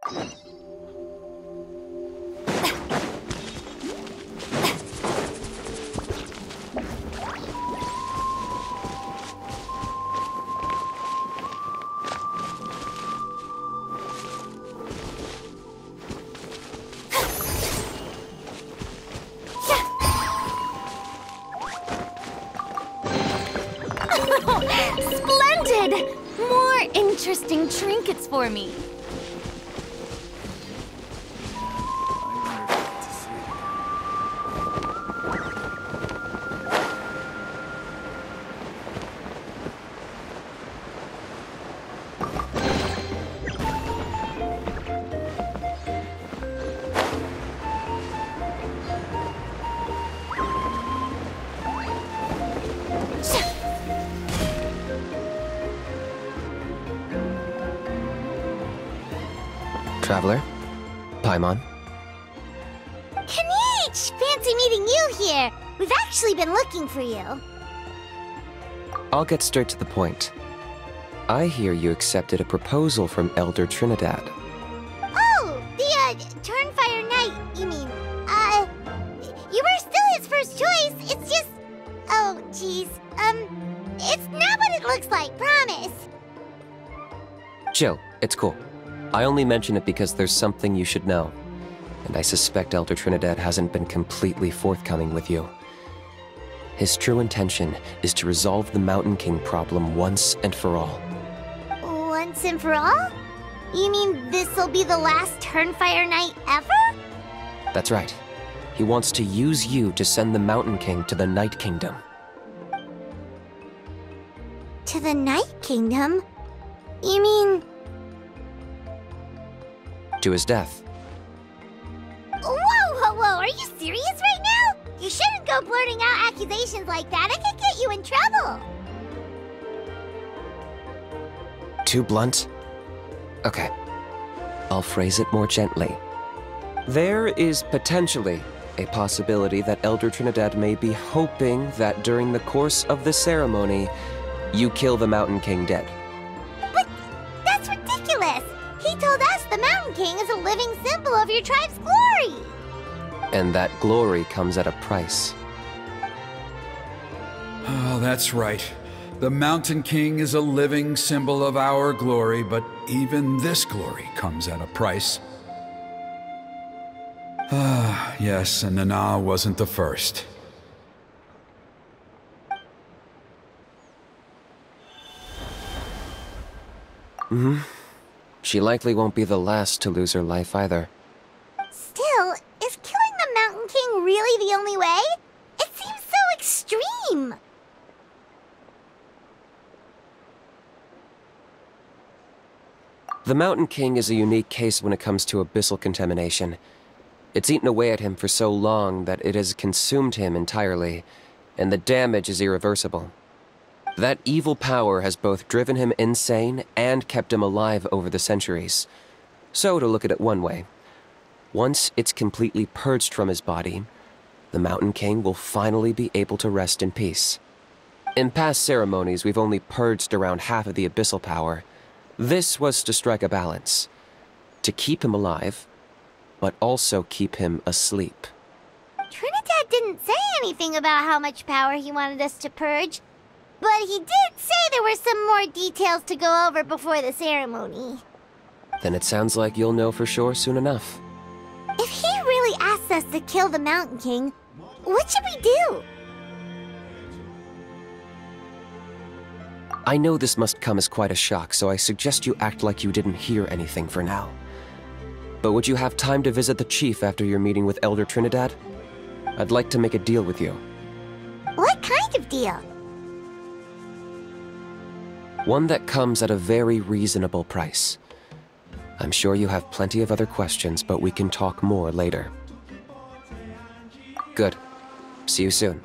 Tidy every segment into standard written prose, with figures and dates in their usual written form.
Splendid! More interesting trinkets for me. Traveler? Paimon? Kinich! Fancy meeting you here! We've actually been looking for you. I'll get straight to the point. I hear you accepted a proposal from Elder Trinidad. Oh! The, Turnfire Knight, you mean. You were still his first choice. It's just... Oh, jeez. It's not what it looks like, promise. Chill, it's cool. I only mention it because there's something you should know. And I suspect Elder Trinidad hasn't been completely forthcoming with you. His true intention is to resolve the Mountain King problem once and for all. Once and for all? You mean this'll be the last Turnfire Knight ever? That's right. He wants to use you to send the Mountain King to the Night Kingdom. To the Night Kingdom? You mean... To his death. Whoa! Are you serious right now? You shouldn't go blurting out accusations like that. It could get you in trouble. Too blunt? Okay. I'll phrase it more gently. There is potentially a possibility that Elder Trinidad may be hoping that during the course of the ceremony, you kill the Mountain King dead. But that's ridiculous! He told us the Mountain King is a living symbol of your tribe's glory! And that glory comes at a price. Oh, that's right. The Mountain King is a living symbol of our glory, but even this glory comes at a price. Ah, yes, and Nana wasn't the first. Mm-hmm. She likely won't be the last to lose her life either. Still, is killing the Mountain King really the only way? It seems so extreme! The Mountain King is a unique case when it comes to abyssal contamination. It's eaten away at him for so long that it has consumed him entirely, and the damage is irreversible. That evil power has both driven him insane and kept him alive over the centuries. So, to look at it one way, once it's completely purged from his body, the Mountain King will finally be able to rest in peace. In past ceremonies, we've only purged around half of the abyssal power. This was to strike a balance, to keep him alive, but also keep him asleep. Trinidad didn't say anything about how much power he wanted us to purge. But he did say there were some more details to go over before the ceremony. Then it sounds like you'll know for sure soon enough. If he really asks us to kill the Mountain King, what should we do? I know this must come as quite a shock, so I suggest you act like you didn't hear anything for now. But would you have time to visit the chief after your meeting with Elder Trinidad? I'd like to make a deal with you. What kind of deal? One that comes at a very reasonable price. I'm sure you have plenty of other questions, but we can talk more later. Good. See you soon.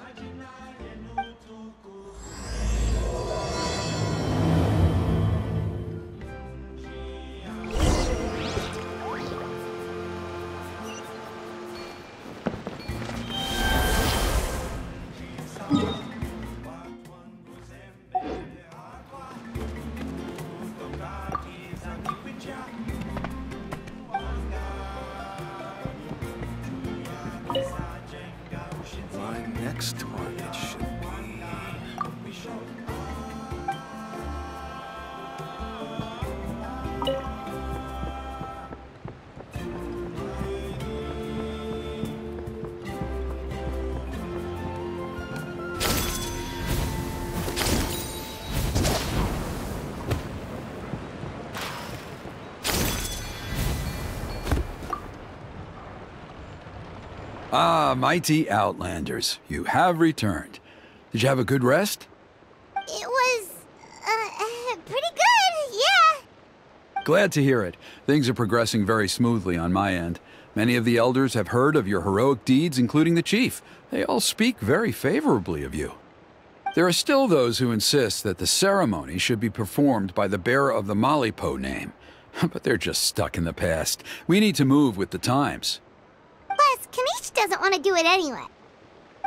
Ah, mighty Outlanders, you have returned. Did you have a good rest? It was, pretty good, yeah. Glad to hear it. Things are progressing very smoothly on my end. Many of the elders have heard of your heroic deeds, including the chief. They all speak very favorably of you. There are still those who insist that the ceremony should be performed by the bearer of the Malipo name. But they're just stuck in the past. We need to move with the times. Plus, Kinich doesn't want to do it anyway.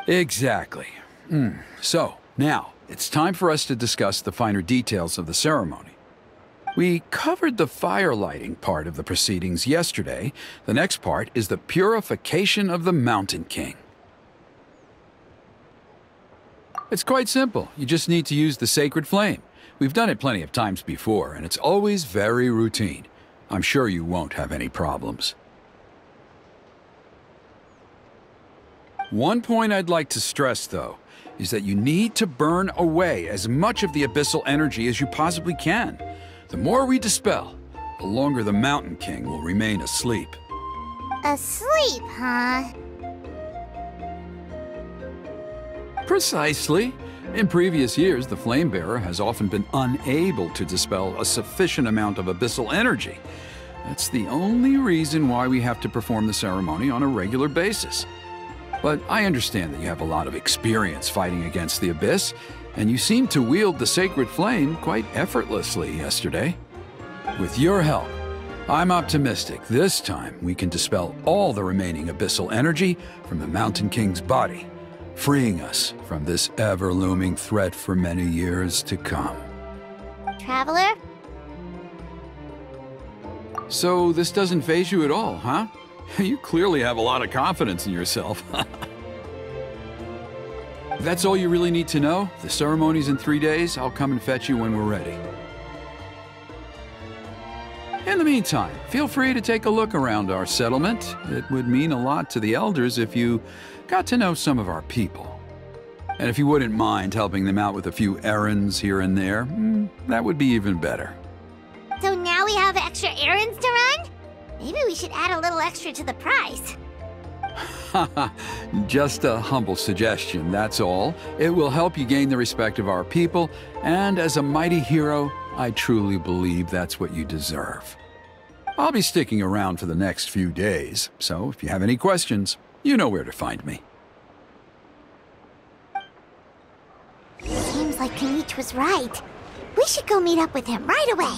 Exactly. So, now, it's time for us to discuss the finer details of the ceremony. We covered the fire lighting part of the proceedings yesterday. The next part is the purification of the Mountain King. It's quite simple. You just need to use the sacred flame. We've done it plenty of times before, and it's always very routine. I'm sure you won't have any problems. One point I'd like to stress, though, is that you need to burn away as much of the abyssal energy as you possibly can. The more we dispel, the longer the Mountain King will remain asleep. Asleep, huh? Precisely. In previous years, the Flame Bearer has often been unable to dispel a sufficient amount of abyssal energy. That's the only reason why we have to perform the ceremony on a regular basis. But I understand that you have a lot of experience fighting against the Abyss, and you seem to wield the sacred flame quite effortlessly yesterday. With your help, I'm optimistic this time we can dispel all the remaining abyssal energy from the Mountain King's body, freeing us from this ever-looming threat for many years to come. Traveler? So this doesn't faze you at all, huh? You clearly have a lot of confidence in yourself. If that's all you really need to know, the ceremony's in 3 days. I'll come and fetch you when we're ready. In the meantime, feel free to take a look around our settlement. It would mean a lot to the elders if you got to know some of our people. And if you wouldn't mind helping them out with a few errands here and there, that would be even better. So now we have extra errands to run? Maybe we should add a little extra to the price. Just a humble suggestion, that's all. It will help you gain the respect of our people, and as a mighty hero, I truly believe that's what you deserve. I'll be sticking around for the next few days, so if you have any questions, you know where to find me. Seems like Kinich was right. We should go meet up with him right away.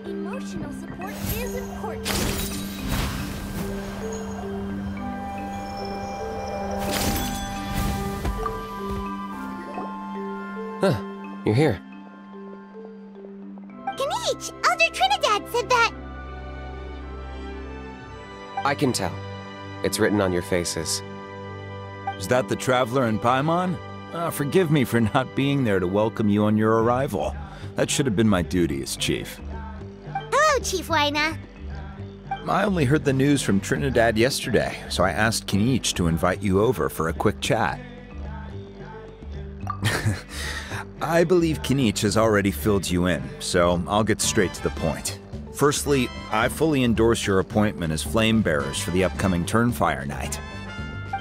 Emotional support is important. Huh, you're here. Kinich, Elder Trinidad said that... I can tell. It's written on your faces. Is that the Traveler in Paimon? Forgive me for not being there to welcome you on your arrival. That should have been my duty as chief. Hello, Chief Waina. I only heard the news from Trinidad yesterday, so I asked Kinich to invite you over for a quick chat. I believe Kinich has already filled you in, so I'll get straight to the point. Firstly, I fully endorse your appointment as flame bearers for the upcoming Turnfire night.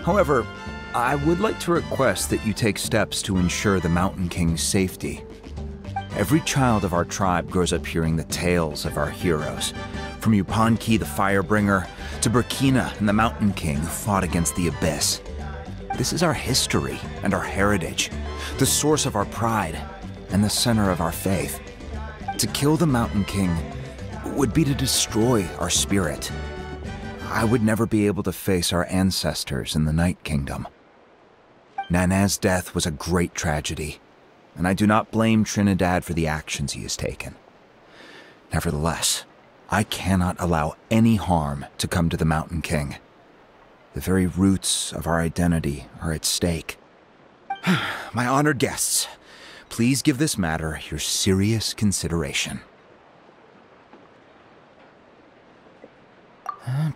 However, I would like to request that you take steps to ensure the Mountain King's safety. Every child of our tribe grows up hearing the tales of our heroes, from Yupanqui the Firebringer to Burkina and the Mountain King who fought against the Abyss. This is our history and our heritage, the source of our pride and the center of our faith. To kill the Mountain King would be to destroy our spirit. I would never be able to face our ancestors in the Night Kingdom. Nana's death was a great tragedy, and I do not blame Trinidad for the actions he has taken. Nevertheless, I cannot allow any harm to come to the Mountain King. The very roots of our identity are at stake. My honored guests, please give this matter your serious consideration.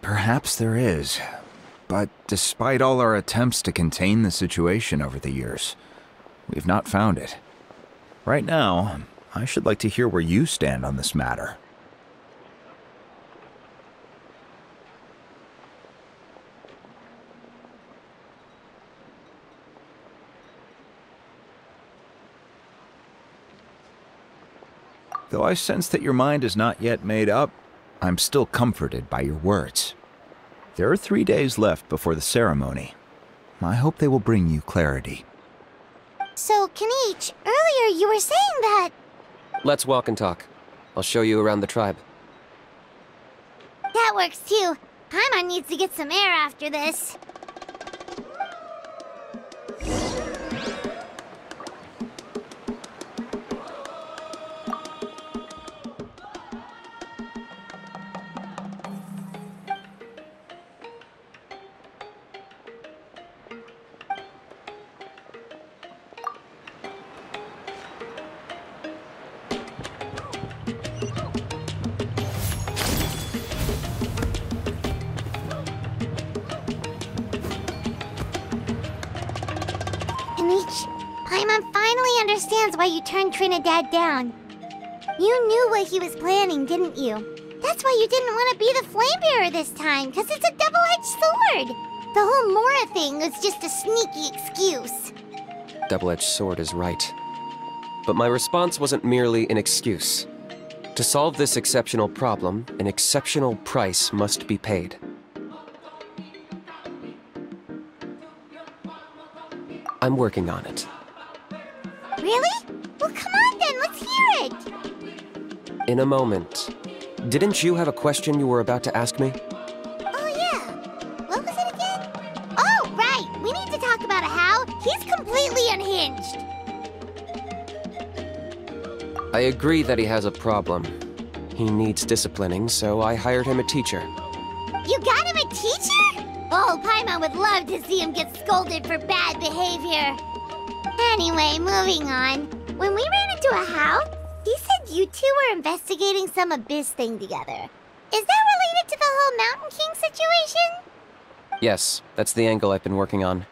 Perhaps there is, but despite all our attempts to contain the situation over the years, we've not found it. Right now, I should like to hear where you stand on this matter. Though I sense that your mind is not yet made up, I'm still comforted by your words. There are 3 days left before the ceremony. I hope they will bring you clarity. So, Kinich, earlier you were saying that... Let's walk and talk. I'll show you around the tribe. That works too. Paimon needs to get some air after this. Paimon finally understands why you turned Trinidad down. You knew what he was planning, didn't you? That's why you didn't want to be the Flame Bearer this time, because it's a double-edged sword. The whole Mora thing was just a sneaky excuse. Double-edged sword is right. But my response wasn't merely an excuse. To solve this exceptional problem, an exceptional price must be paid. I'm working on it. Really? Well, come on then, let's hear it! In a moment. Didn't you have a question you were about to ask me? Oh yeah. What was it again? Oh, right! We need to talk about how he's completely unhinged. I agree that he has a problem. He needs disciplining, so I hired him a teacher. You got him a teacher? Oh, Paimon would love to see him get scolded for bad behavior. Anyway, moving on. When we ran into a house, he said you two were investigating some abyss thing together. Is that related to the whole Mountain King situation? Yes, that's the angle I've been working on.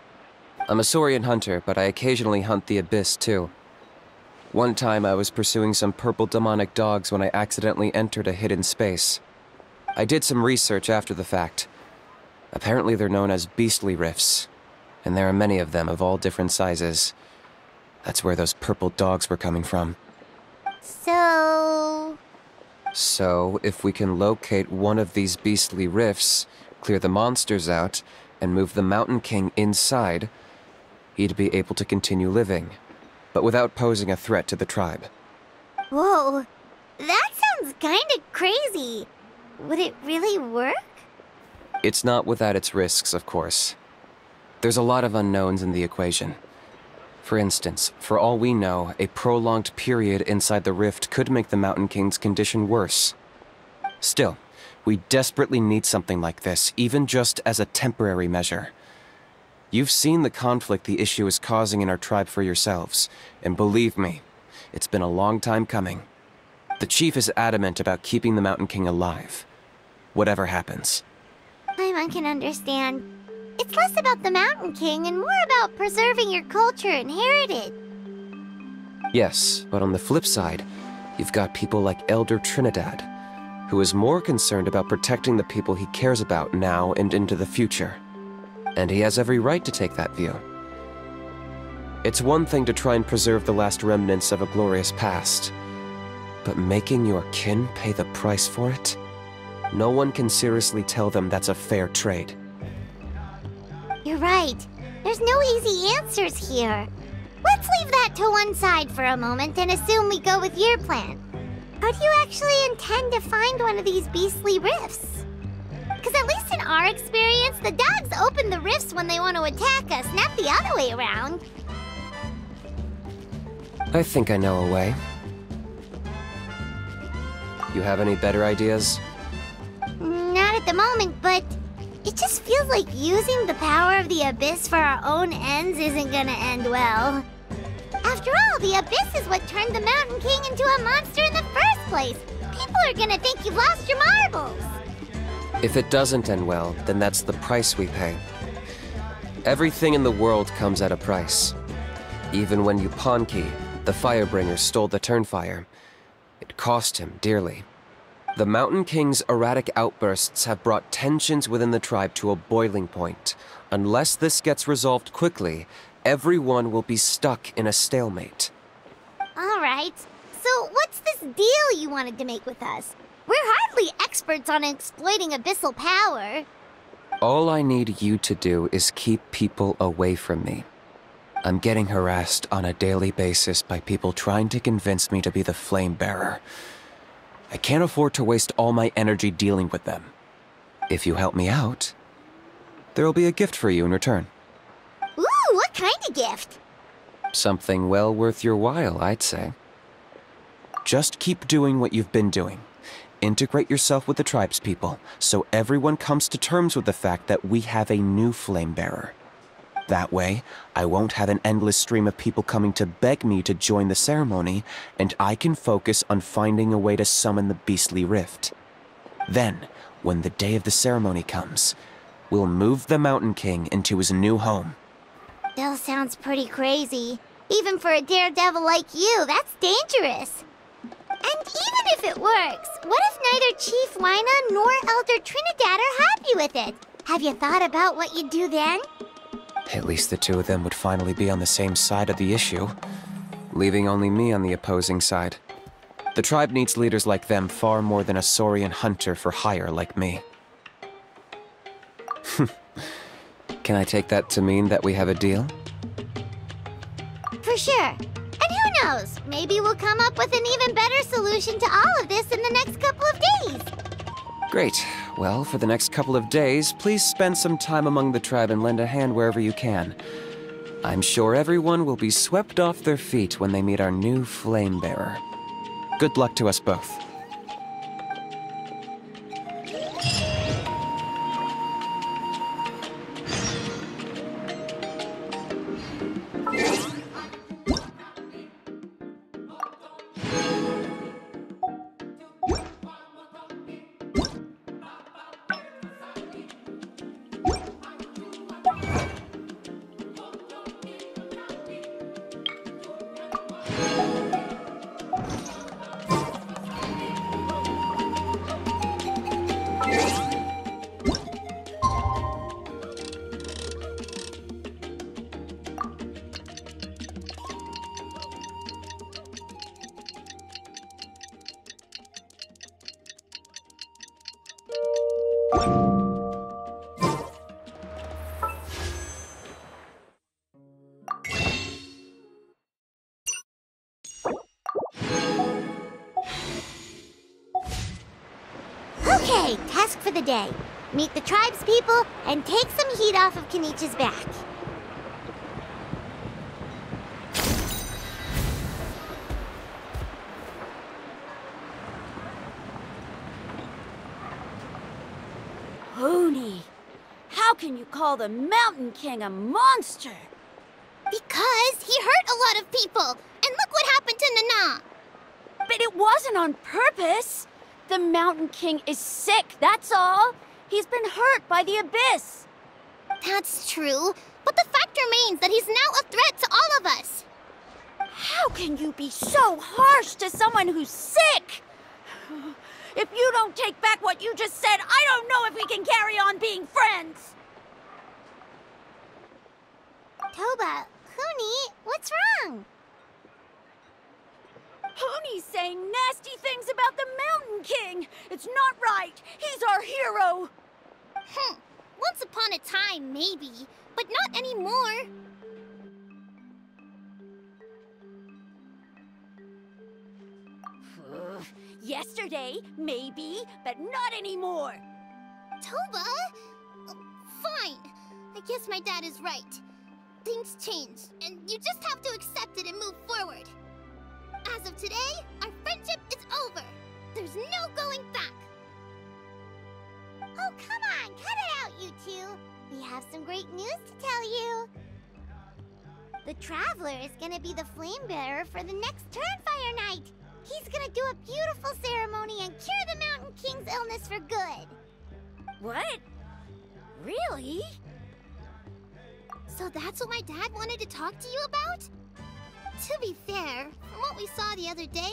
I'm a Saurian hunter, but I occasionally hunt the abyss too. One time I was pursuing some purple demonic dogs when I accidentally entered a hidden space. I did some research after the fact. Apparently they're known as beastly rifts, and there are many of them of all different sizes. That's where those purple dogs were coming from. So, if we can locate one of these beastly rifts, clear the monsters out, and move the Mountain King inside, he'd be able to continue living, but without posing a threat to the tribe. Whoa, that sounds kinda crazy. Would it really work? It's not without its risks, of course. There's a lot of unknowns in the equation. For instance, for all we know, a prolonged period inside the rift could make the Mountain King's condition worse. Still, we desperately need something like this, even just as a temporary measure. You've seen the conflict the issue is causing in our tribe for yourselves, and believe me, it's been a long time coming. The chief is adamant about keeping the Mountain King alive, whatever happens. Paimon can understand. It's less about the Mountain King and more about preserving your culture and heritage. Yes, but on the flip side, you've got people like Elder Trinidad, who is more concerned about protecting the people he cares about now and into the future. And he has every right to take that view. It's one thing to try and preserve the last remnants of a glorious past, but making your kin pay the price for it? No one can seriously tell them that's a fair trade. You're right. There's no easy answers here. Let's leave that to one side for a moment and assume we go with your plan. How do you actually intend to find one of these beastly rifts? Because at least in our experience, the dogs open the rifts when they want to attack us, not the other way around. I think I know a way. You have any better ideas? Not at the moment, but it just feels like using the power of the Abyss for our own ends isn't gonna end well. After all, the Abyss is what turned the Mountain King into a monster in the first place. People are gonna think you've lost your marbles. If it doesn't end well, then that's the price we pay. Everything in the world comes at a price. Even when Yupanqui, the Firebringer, stole the Turnfire, it cost him dearly. The Mountain King's erratic outbursts have brought tensions within the tribe to a boiling point. Unless this gets resolved quickly, everyone will be stuck in a stalemate. All right. So what's this deal you wanted to make with us? We're hardly experts on exploiting abyssal power. All I need you to do is keep people away from me. I'm getting harassed on a daily basis by people trying to convince me to be the flame bearer. I can't afford to waste all my energy dealing with them. If you help me out, there'll be a gift for you in return. Ooh, what kind of gift? Something well worth your while, I'd say. Just keep doing what you've been doing. Integrate yourself with the tribespeople, so everyone comes to terms with the fact that we have a new flame bearer. That way, I won't have an endless stream of people coming to beg me to join the ceremony, and I can focus on finding a way to summon the beastly rift. Then, when the day of the ceremony comes, we'll move the Mountain King into his new home. Still sounds pretty crazy. Even for a daredevil like you, that's dangerous. And even if it works, what if neither Chief Lina nor Elder Trinidad are happy with it? Have you thought about what you'd do then? At least the two of them would finally be on the same side of the issue, leaving only me on the opposing side. The tribe needs leaders like them far more than a Saurian hunter for hire like me. Can I take that to mean that we have a deal? For sure. And who knows, maybe we'll come up with an even better solution to all of this in the next couple of days. Great. Well, for the next couple of days, please spend some time among the tribe and lend a hand wherever you can. I'm sure everyone will be swept off their feet when they meet our new flame bearer. Good luck to us both. Okay, task for the day. Meet the tribespeople and take some heat off of Kinich's back. Hoonie, how can you call the Mountain King a monster? Because he hurt a lot of people, and look what happened to Nana. But it wasn't on purpose. The Mountain King is sick, that's all. He's been hurt by the abyss. That's true, but the fact remains that he's now a threat to all of us. How can you be so harsh to someone who's sick? If you don't take back what you just said, I don't know if we can carry on being friends. Toba, Huni, what's wrong? Hoonie's saying nasty things about the Mountain King. It's not right. He's our hero. Once upon a time, maybe, but not anymore. Yesterday, maybe, but not anymore. Toba? Fine. I guess my dad is right. Things change, and you just have to accept it and move forward. As of today, our friendship is over. There's no going back. Oh, come on, cut it out, you two. We have some great news to tell you. The Traveler is gonna be the flame bearer for the next Turnfire night. He's gonna do a beautiful ceremony and cure the Mountain King's illness for good. What? Really? So that's what my dad wanted to talk to you about? To be fair, from what we saw the other day,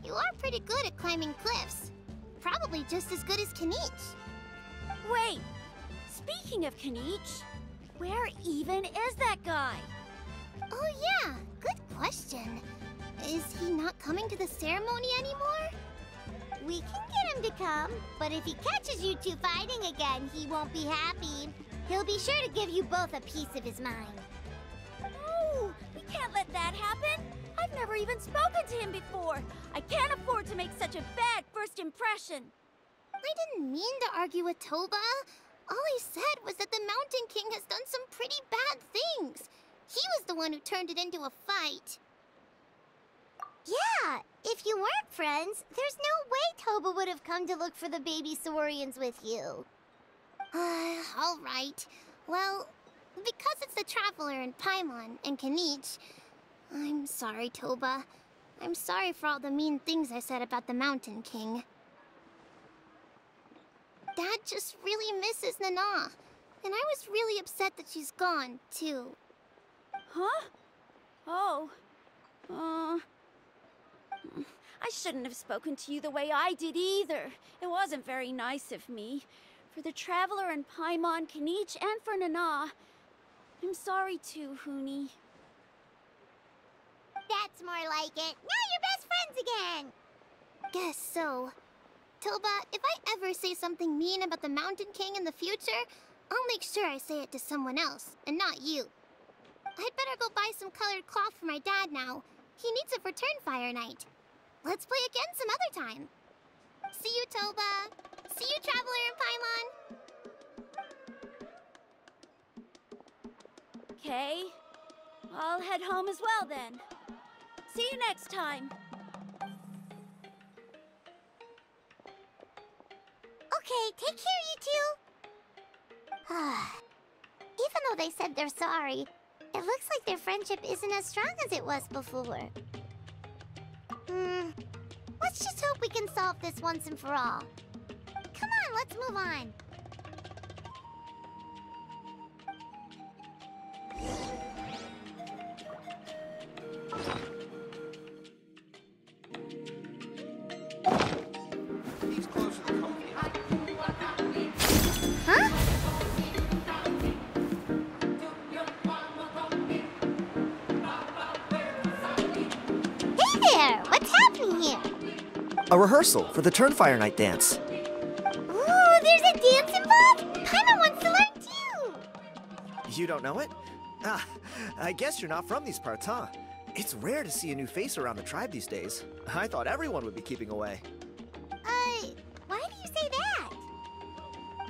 you are pretty good at climbing cliffs. Probably just as good as Kinich. Wait, speaking of Kinich, where even is that guy? Oh yeah, good question. Is he not coming to the ceremony anymore? We can get him to come, but if he catches you two fighting again, he won't be happy. He'll be sure to give you both a piece of his mind. No, we can't let that happen. I've never even spoken to him before. I can't afford to make such a bad first impression. I didn't mean to argue with Toba. All I said was that the Mountain King has done some pretty bad things. He was the one who turned it into a fight. Yeah, if you weren't friends, there's no way Toba would have come to look for the baby Saurians with you. All right. Well, because it's the Traveler and Paimon and Kinich, I'm sorry, Toba. I'm sorry for all the mean things I said about the Mountain King. Dad just really misses Nana, and I was really upset that she's gone, too. Huh? Oh. I shouldn't have spoken to you the way I did either. It wasn't very nice of me. For the Traveler and Paimon, Kinich, and for Nana. I'm sorry too, Huni. That's more like it. Now you're best friends again! Guess so. Toba, if I ever say something mean about the Mountain King in the future, I'll make sure I say it to someone else, and not you. I'd better go buy some colored cloth for my dad now. He needs it for Turnfire night. Let's play again some other time. See you, Toba. See you, Traveler and Paimon. Okay. I'll head home as well then. See you next time. Okay, take care, you two. Even though they said they're sorry, it looks like their friendship isn't as strong as it was before. Let's just hope we can solve this once and for all. Come on, let's move on. Huh? Hey there! What's happening here? A rehearsal for the Turnfire night dance. Ooh, there's a dance involved? Paimon wants to learn too! You don't know it? Ah, I guess you're not from these parts, huh? It's rare to see a new face around the tribe these days. I thought everyone would be keeping away. Why do you say that?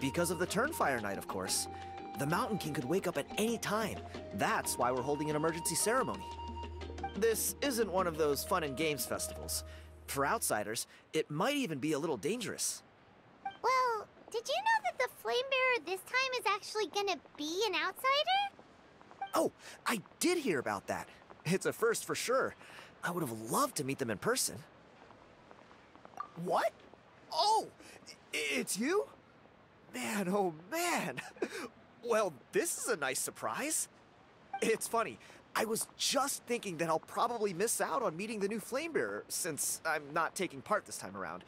Because of the Turnfire night, of course. The Mountain King could wake up at any time. That's why we're holding an emergency ceremony. This isn't one of those fun and games festivals. For outsiders, it might even be a little dangerous. Well, did you know that the Flame Bearer this time is actually gonna be an outsider? Oh, I did hear about that. It's a first for sure. I would have loved to meet them in person. What? Oh, it's you? Man, oh man. Well, this is a nice surprise. It's funny. I was just thinking that I'll probably miss out on meeting the new Flamebearer since I'm not taking part this time around.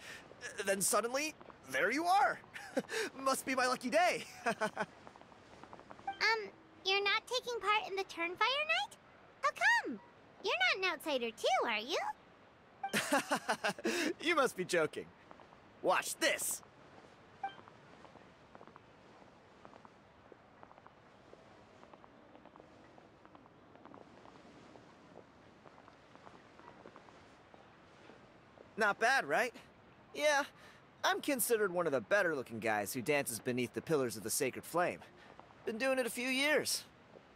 Then suddenly, there you are. Must be my lucky day. You're not taking part in the Turnfire night? How come? You're not an outsider too, are you? You must be joking. Watch this. Not bad, right? Yeah, I'm considered one of the better-looking guys who dances beneath the pillars of the sacred flame. Been doing it a few years.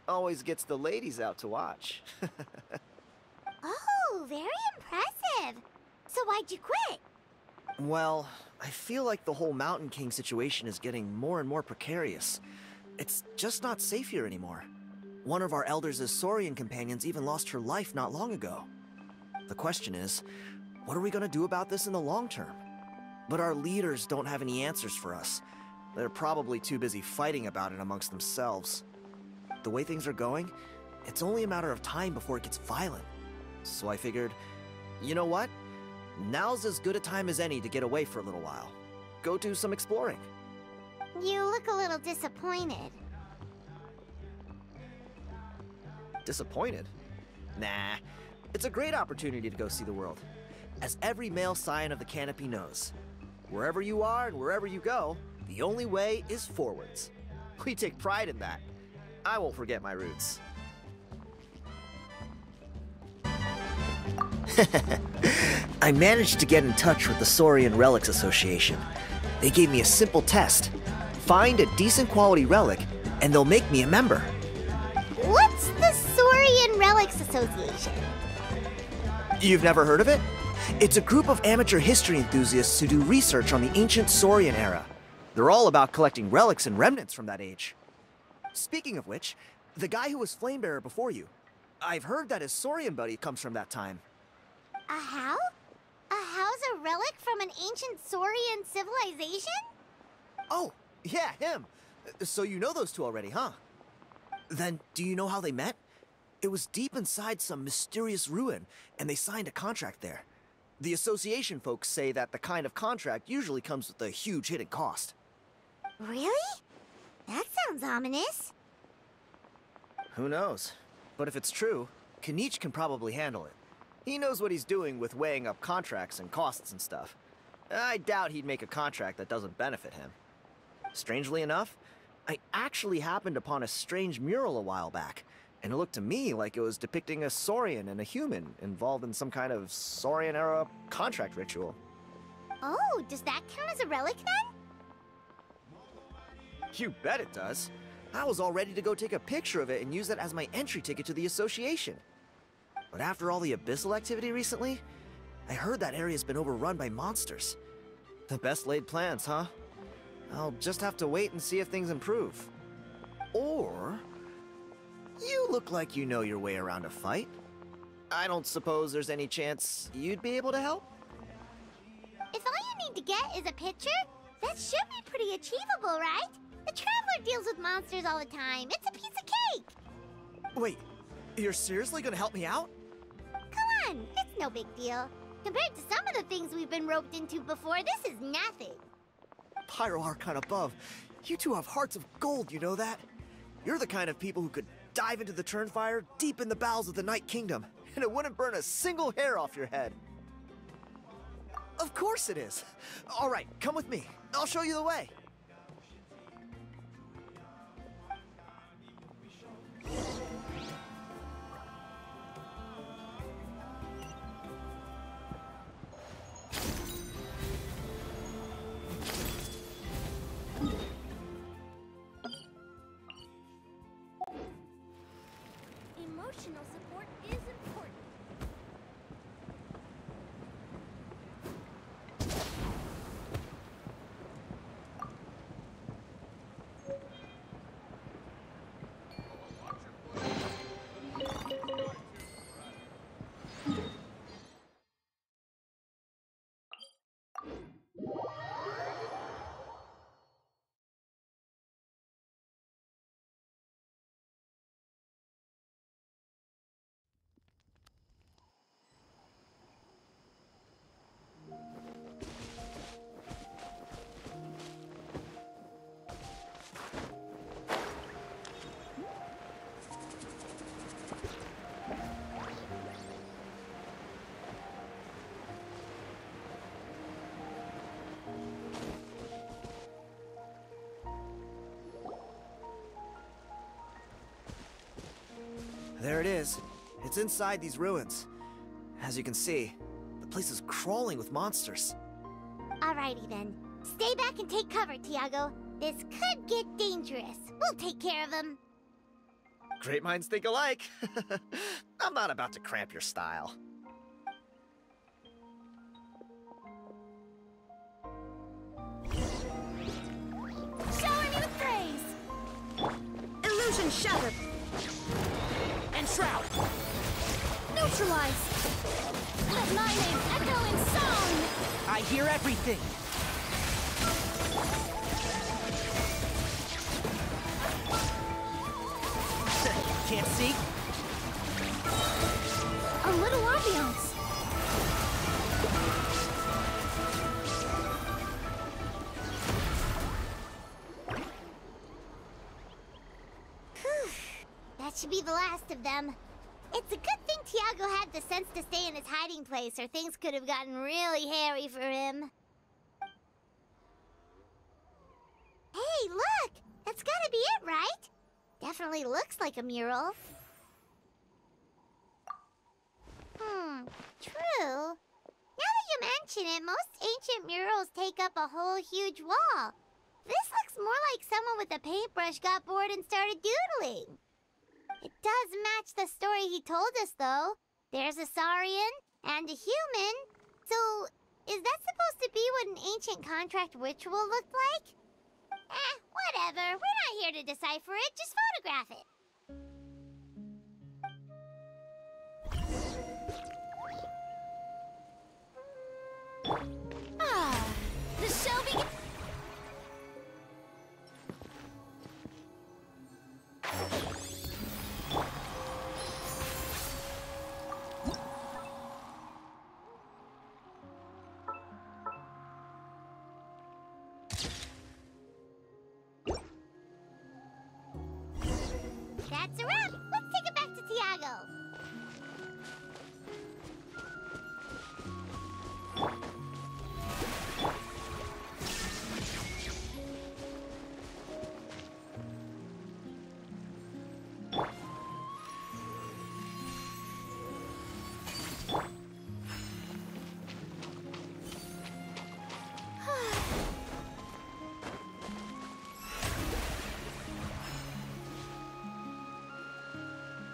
Always gets the ladies out to watch. Oh, very impressive. So why'd you quit? Well, I feel like the whole Mountain King situation is getting more and more precarious. It's just not safe here anymore. One of our elders' Saurian companions even lost her life not long ago. The question is, what are we going to do about this in the long term? But our leaders don't have any answers for us. They're probably too busy fighting about it amongst themselves. The way things are going, it's only a matter of time before it gets violent. So I figured, you know what? Now's as good a time as any to get away for a little while. Go do some exploring. You look a little disappointed. Disappointed? Nah, It's a great opportunity to go see the world. As every male scion of the canopy knows, wherever you are and wherever you go, the only way is forwards. We take pride in that. I won't forget my roots. I managed to get in touch with the Saurian Relics Association. They gave me a simple test. Find a decent quality relic, and they'll make me a member. What's the Saurian Relics Association? You've never heard of it? It's a group of amateur history enthusiasts who do research on the ancient Saurian era. They're all about collecting relics and remnants from that age. Speaking of which, the guy who was Flamebearer before you, I've heard that his Saurian buddy comes from that time. A how? A how's a relic from an ancient Saurian civilization? Oh, yeah, him. So you know those two already, huh? Then, do you know how they met? It was deep inside some mysterious ruin, and they signed a contract there. The association folks say that the kind of contract usually comes with a huge hidden cost. Really? That sounds ominous. Who knows? But if it's true, Kinich can probably handle it. He knows what he's doing with weighing up contracts and costs and stuff. I doubt he'd make a contract that doesn't benefit him. Strangely enough, I actually happened upon a strange mural a while back, and it looked to me like it was depicting a Saurian and a human involved in some kind of Saurian-era contract ritual. Oh, does that count as a relic then? You bet it does. I was all ready to go take a picture of it and use it as my entry ticket to the association. But after all the abyssal activity recently, I heard that area's been overrun by monsters. The best laid plans, huh? I'll just have to wait and see if things improve. Or... you look like you know your way around a fight. I don't suppose there's any chance you'd be able to help? If all you need to get is a picture, that should be pretty achievable, right? The Traveler deals with monsters all the time. It's a piece of cake. Wait, you're seriously gonna help me out? Come on, it's no big deal. Compared to some of the things we've been roped into before, this is nothing. Pyro Archon above, you two have hearts of gold, you know that? You're the kind of people who could dive into the Turnfire deep in the bowels of the Night Kingdom, and it wouldn't burn a single hair off your head. Of course it is. All right, come with me. I'll show you the way. Emotional support is important. There it is. It's inside these ruins. As you can see, the place is crawling with monsters. Alrighty then. Stay back and take cover, Tiago. This could get dangerous. We'll take care of him. Great minds think alike. I'm not about to cramp your style. Shower me with praise! Illusion shattered. And Shroud! Neutralize! Let my name echo in song! I hear everything! Can't see? A little ambiance. That should be the last of them. It's a good thing Tiago had the sense to stay in his hiding place, or things could have gotten really hairy for him. Hey, look! That's gotta be it, right? Definitely looks like a mural. True. Now that you mention it, most ancient murals take up a whole huge wall. This looks more like someone with a paintbrush got bored and started doodling. It does match the story he told us, though. There's a Saurian and a human. So, is that supposed to be what an ancient contract ritual looked like? Whatever. We're not here to decipher it. Just photograph it. The show begins. That's a wrap. Let's take it back to Tiago.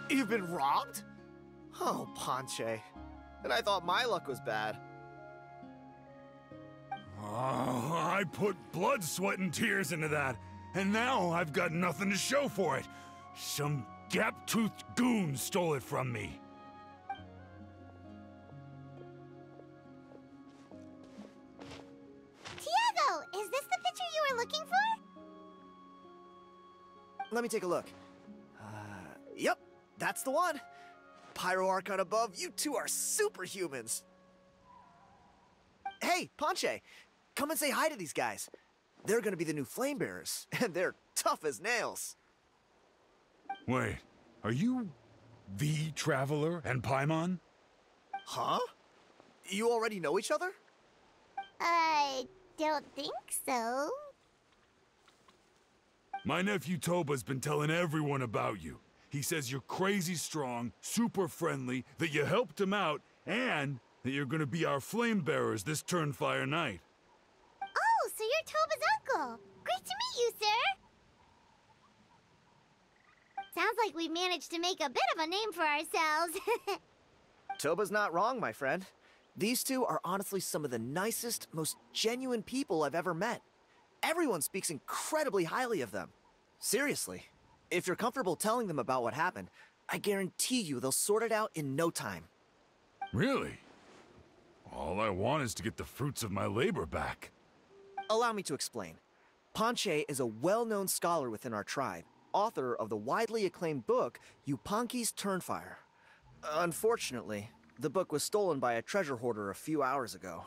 You've been robbed? Oh, Ponche. And I thought my luck was bad. Oh, I put blood, sweat, and tears into that, and now I've got nothing to show for it. Some gap-toothed goon stole it from me. Tiago, is this the picture you were looking for? Let me take a look. Yep, that's the one. Pyro Archon above, you two are superhumans. Hey, Ponche, come and say hi to these guys. They're gonna be the new flame bearers, and they're tough as nails. Wait, are you the Traveler and Paimon? Huh? You already know each other? I don't think so. My nephew Toba's been telling everyone about you. He says you're crazy strong, super friendly, that you helped him out, and that you're gonna be our flame bearers this Turnfire night. Oh, so you're Toba's uncle. Great to meet you, sir. Sounds like we managed to make a bit of a name for ourselves. Toba's not wrong, my friend. These two are honestly some of the nicest, most genuine people I've ever met. Everyone speaks incredibly highly of them. Seriously. If you're comfortable telling them about what happened, I guarantee you they'll sort it out in no time. Really? All I want is to get the fruits of my labor back. Allow me to explain. Ponche is a well-known scholar within our tribe, author of the widely acclaimed book, Yupanqui's Turnfire. Unfortunately, the book was stolen by a treasure hoarder a few hours ago.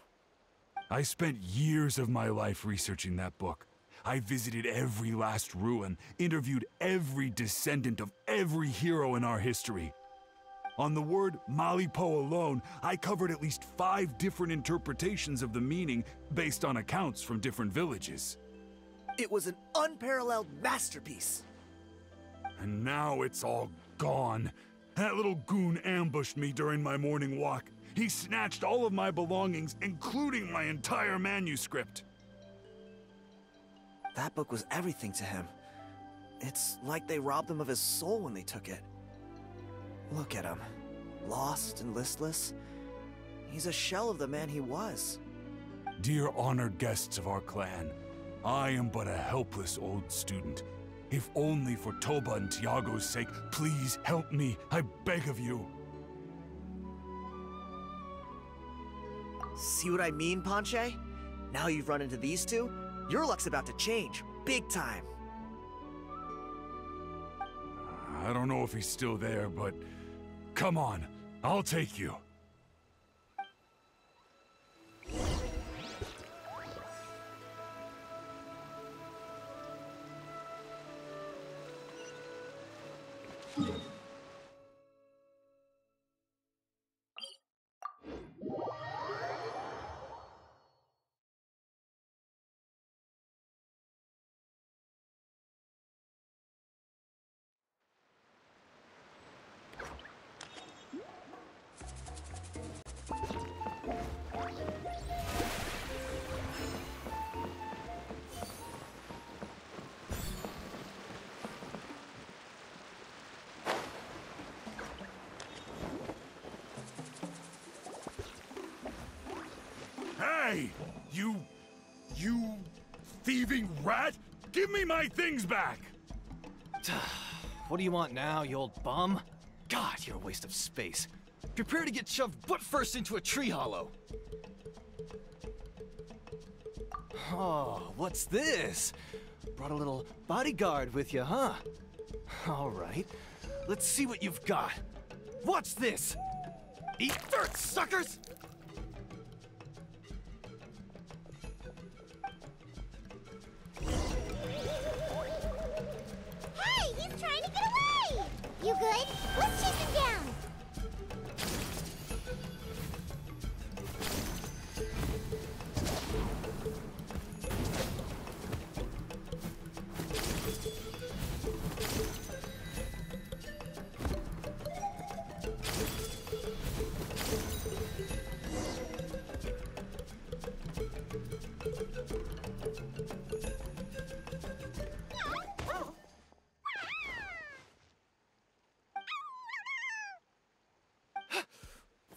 I spent years of my life researching that book. I visited every last ruin, interviewed every descendant of every hero in our history. On the word Malipo alone, I covered at least 5 different interpretations of the meaning based on accounts from different villages. It was an unparalleled masterpiece. And now it's all gone. That little goon ambushed me during my morning walk. He snatched all of my belongings, including my entire manuscript. That book was everything to him. It's like they robbed him of his soul when they took it. Look at him. Lost and listless. He's a shell of the man he was. Dear honored guests of our clan, I am but a helpless old student. If only for Toba and Tiago's sake, please help me, I beg of you. See what I mean, Ponche? Now you've run into these two, your luck's about to change, big time. I don't know if he's still there, but come on, I'll take you. Hey! You thieving rat! Give me my things back! What do you want now, you old bum? God, you're a waste of space. Prepare to get shoved butt first into a tree hollow. Oh, what's this? Brought a little bodyguard with you, huh? All right, let's see what you've got. Watch this! Eat dirt, suckers! Hey, he's trying to get away! You good? Let's chase him down.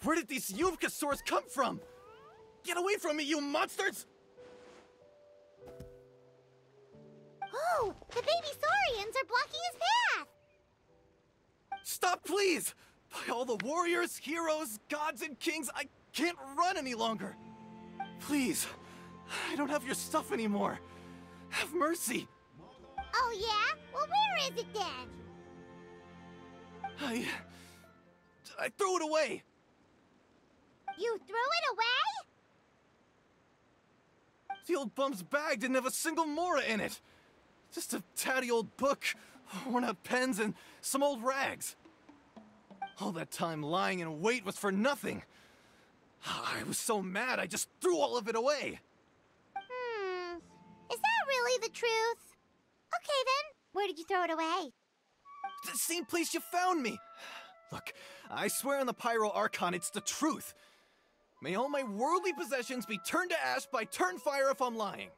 Where did these Yupanqui come from? Get away from me, you monsters! Oh, the baby saurians are blocking his path. Stop, please! By all the warriors, heroes, gods, and kings, I can't run any longer. Please, I don't have your stuff anymore. Have mercy. Oh yeah? Well, where is it then? I threw it away. You threw it away? The old bum's bag didn't have a single mora in it. Just a tatty old book, worn out pens, and some old rags. All that time lying in wait was for nothing. I was so mad I just threw all of it away. Is that really the truth? Okay then, where did you throw it away? The same place you found me. Look, I swear on the Pyro Archon it's the truth. May all my worldly possessions be turned to ash by Turnfire if I'm lying.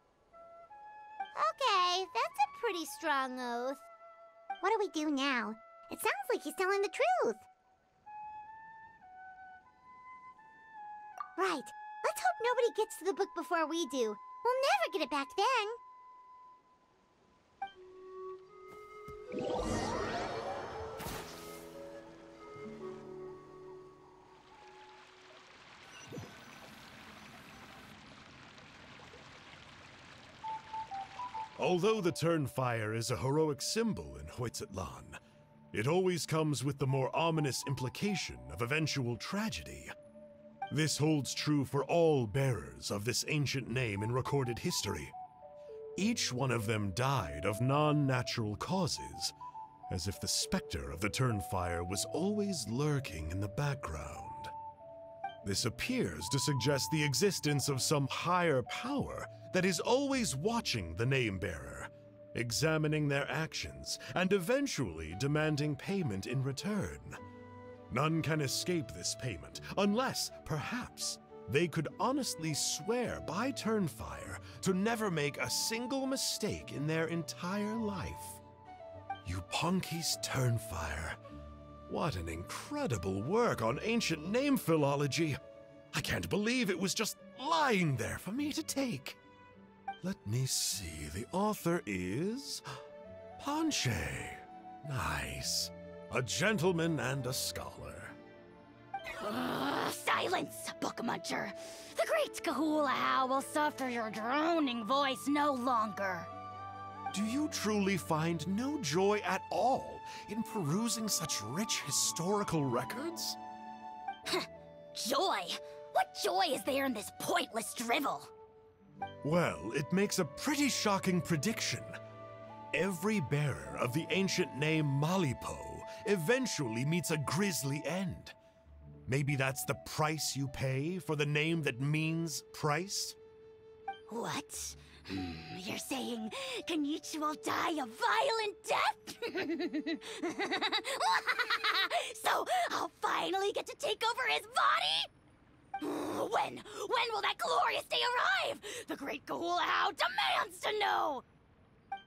Okay, that's a pretty strong oath. What do we do now? It sounds like he's telling the truth. Right. Let's hope nobody gets to the book before we do. We'll never get it back then. Although the Turnfire is a heroic symbol in Huitzatlan, it always comes with the more ominous implication of eventual tragedy. This holds true for all bearers of this ancient name in recorded history. Each one of them died of non-natural causes, as if the specter of the Turnfire was always lurking in the background. This appears to suggest the existence of some higher power that is always watching the name-bearer, examining their actions, and eventually demanding payment in return. None can escape this payment, unless, perhaps, they could honestly swear by Turnfire to never make a single mistake in their entire life. Yupanqui's Turnfire. What an incredible work on ancient name philology. I can't believe it was just lying there for me to take. Let me see, the author is Panche. Nice. A gentleman and a scholar. Silence, book muncher. The great Kahula will suffer your droning voice no longer. Do you truly find no joy at all in perusing such rich historical records? Joy? What joy is there in this pointless drivel? Well, it makes a pretty shocking prediction. Every bearer of the ancient name Malipo eventually meets a grisly end. Maybe that's the price you pay for the name that means price? What? You're saying Kinich will die a violent death? So I'll finally get to take over his body? When will that glorious day arrive? The great Kahula demands to know!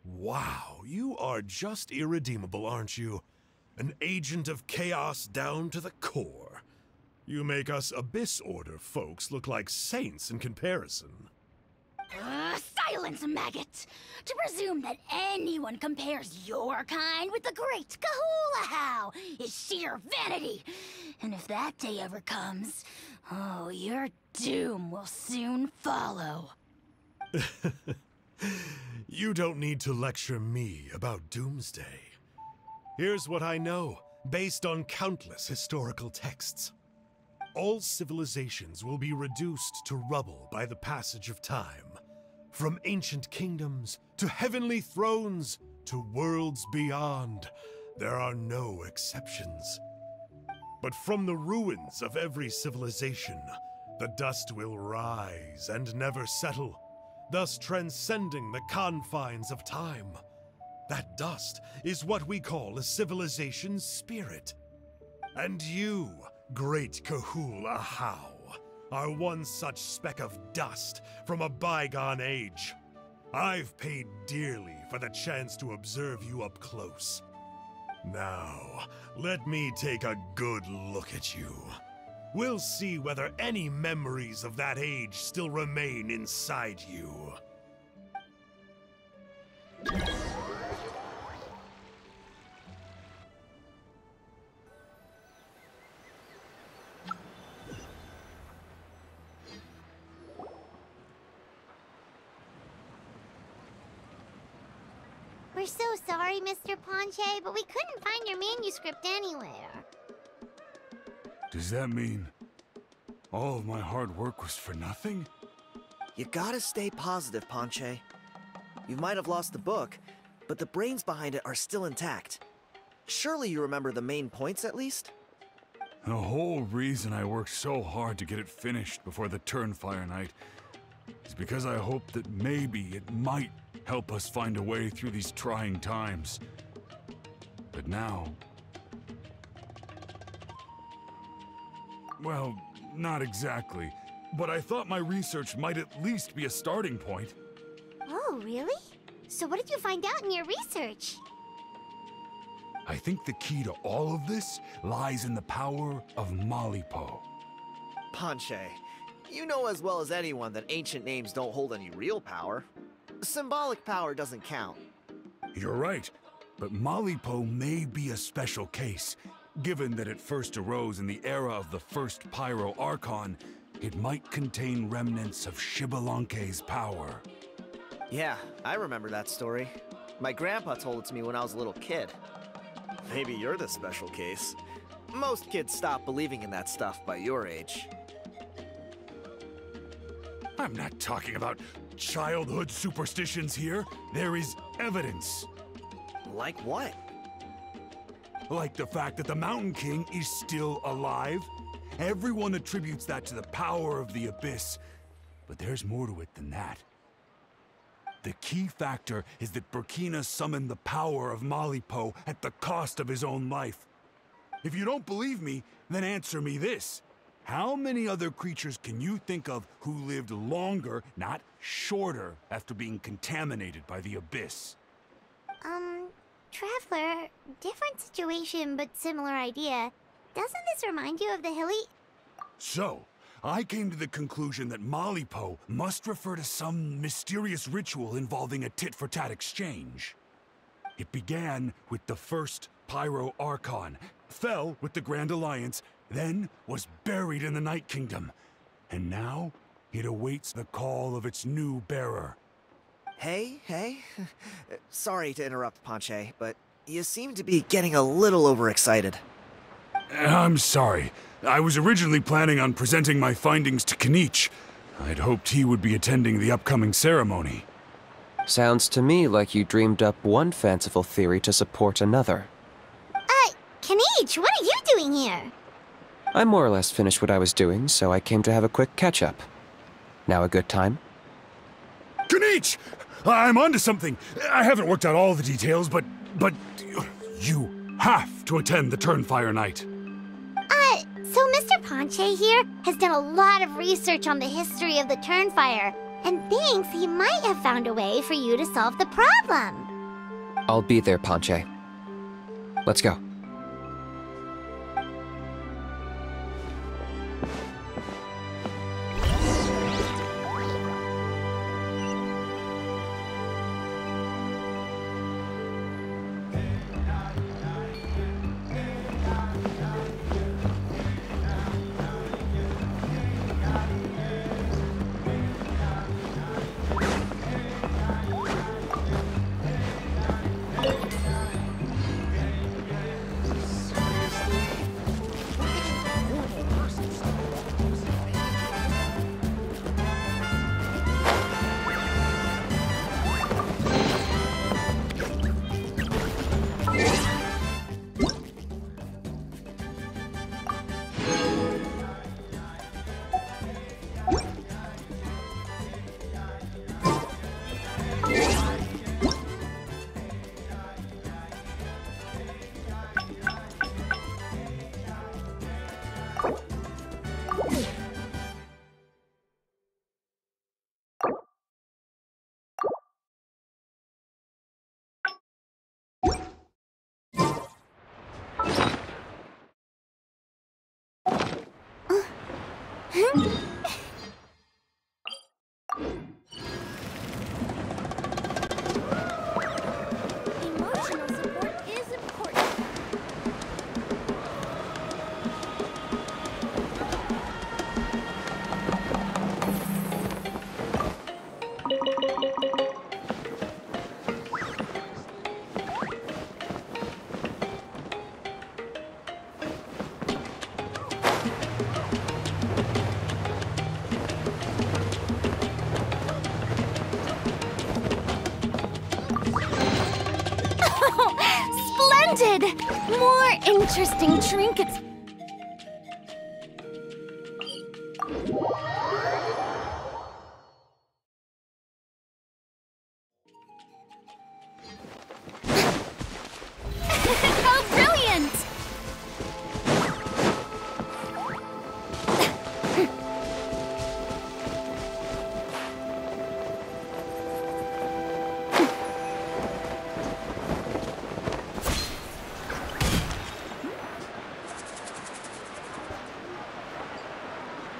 Wow, you are just irredeemable, aren't you? An agent of chaos down to the core. You make us Abyss Order folks look like saints in comparison. Silence, maggot! To presume that anyone compares your kind with the great Kahula is sheer vanity. And if that day ever comes, oh, your doom will soon follow. You don't need to lecture me about Doomsday. Here's what I know, based on countless historical texts. All civilizations will be reduced to rubble by the passage of time. From ancient kingdoms, to heavenly thrones, to worlds beyond, there are no exceptions. But from the ruins of every civilization, the dust will rise and never settle, thus transcending the confines of time. That dust is what we call a civilization's spirit. And you, great Kahula How, are one such speck of dust from a bygone age. I've paid dearly for the chance to observe you up close. Now, let me take a good look at you. We'll see whether any memories of that age still remain inside you. We're so sorry, Mr. Ponche, but we couldn't find your manuscript anywhere. Does that mean all of my hard work was for nothing? You gotta stay positive, Ponche. You might have lost the book, but the brains behind it are still intact. Surely you remember the main points at least? The whole reason I worked so hard to get it finished before the Turnfire night is because I hoped that maybe it might help us find a way through these trying times. But now... well, not exactly. But I thought my research might at least be a starting point. Oh, really? So what did you find out in your research? I think the key to all of this lies in the power of Malipo. Ponche, you know as well as anyone that ancient names don't hold any real power. Symbolic power doesn't count. You're right, but Malipo may be a special case. Given that it first arose in the era of the first Pyro Archon, it might contain remnants of Xbalanque's power. Yeah, I remember that story. My grandpa told it to me when I was a little kid. Maybe you're the special case. Most kids stop believing in that stuff by your age. I'm not talking about childhood superstitions here. There is evidence. Like what? Like the fact that the Mountain King is still alive. Everyone attributes that to the power of the Abyss. But there's more to it than that. The key factor is that Burkina summoned the power of Malipo at the cost of his own life. If you don't believe me, then answer me this. How many other creatures can you think of who lived longer, not shorter, after being contaminated by the Abyss? Traveler, different situation but similar idea. Doesn't this remind you of the hilly... So, I came to the conclusion that Malipo must refer to some mysterious ritual involving a tit-for-tat exchange. It began with the first Pyro Archon, fell with the Grand Alliance, then was buried in the Night Kingdom. And now, it awaits the call of its new bearer. Hey. Sorry to interrupt, Ponche, but you seem to be getting a little overexcited. I'm sorry. I was originally planning on presenting my findings to Kinich. I'd hoped he would be attending the upcoming ceremony. Sounds to me like you dreamed up one fanciful theory to support another. Kinich, what are you doing here? I more or less finished what I was doing, so I came to have a quick catch-up. Now a good time? Kinich! I'm onto something. I haven't worked out all the details, but you have to attend the Turnfire night. So Mr. Ponche here has done a lot of research on the history of the Turnfire, and thinks he might have found a way for you to solve the problem. I'll be there, Ponche. Let's go. Emotional support is important. Splendid! More interesting trinkets. Oh, brilliant!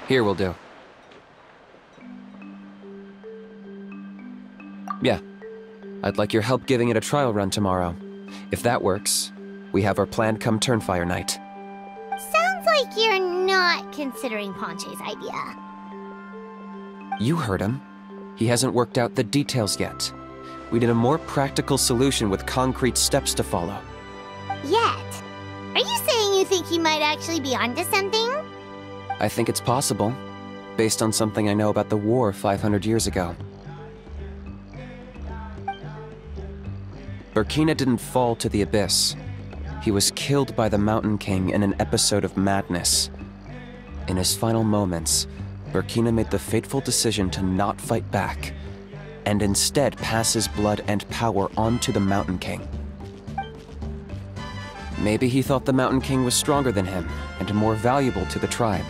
Here will do. Yeah. I'd like your help giving it a trial run tomorrow. If that works, we have our plan come Turnfire night. Sounds like you're not considering Ponche's idea. You heard him. He hasn't worked out the details yet. We need a more practical solution with concrete steps to follow. Yet? Are you saying you think he might actually be onto something? I think it's possible, based on something I know about the war 500 years ago. Burkina didn't fall to the abyss. He was killed by the Mountain King in an episode of madness. In his final moments, Burkina made the fateful decision to not fight back, and instead pass his blood and power on to the Mountain King. Maybe he thought the Mountain King was stronger than him, and more valuable to the tribe.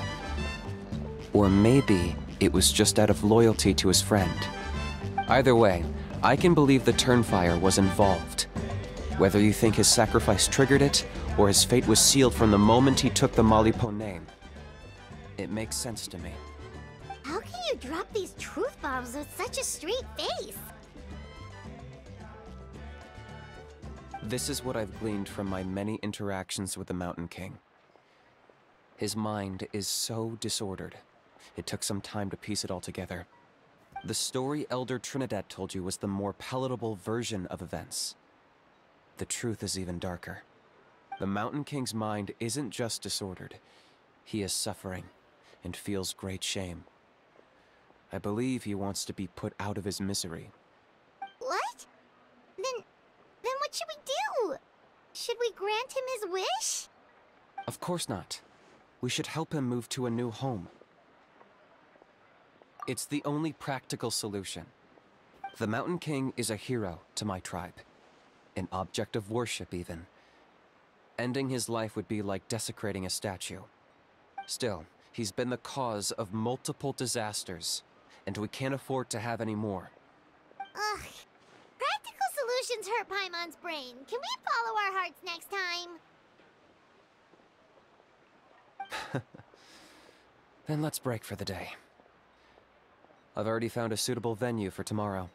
Or maybe it was just out of loyalty to his friend. Either way, I can believe the Turnfire was involved. Whether you think his sacrifice triggered it, or his fate was sealed from the moment he took the Malipo name, it makes sense to me. How can you drop these truth bombs with such a straight face? This is what I've gleaned from my many interactions with the Mountain King. His mind is so disordered. It took some time to piece it all together. The story Elder Trinidad told you was the more palatable version of events. The truth is even darker. The Mountain King's mind isn't just disordered. He is suffering and feels great shame. I believe he wants to be put out of his misery. What? Then what should we do? Should we grant him his wish? Of course not. We should help him move to a new home. It's the only practical solution. The Mountain King is a hero to my tribe. An object of worship, even. Ending his life would be like desecrating a statue. Still, he's been the cause of multiple disasters, and we can't afford to have any more. Ugh. Practical solutions hurt Paimon's brain. Can we follow our hearts next time? Then let's break for the day. I've already found a suitable venue for tomorrow.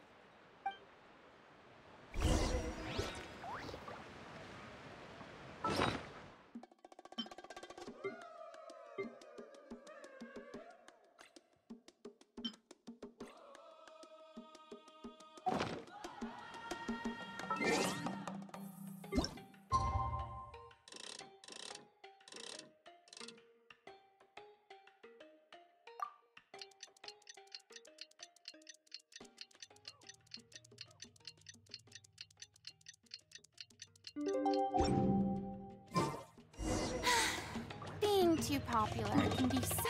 Being too popular can be such...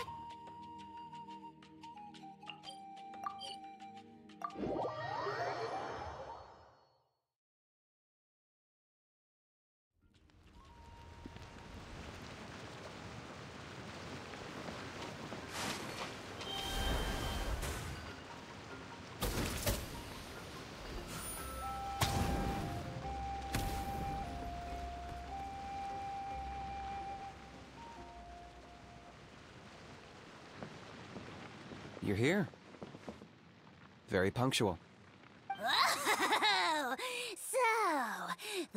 You're here. Very punctual. Oh, so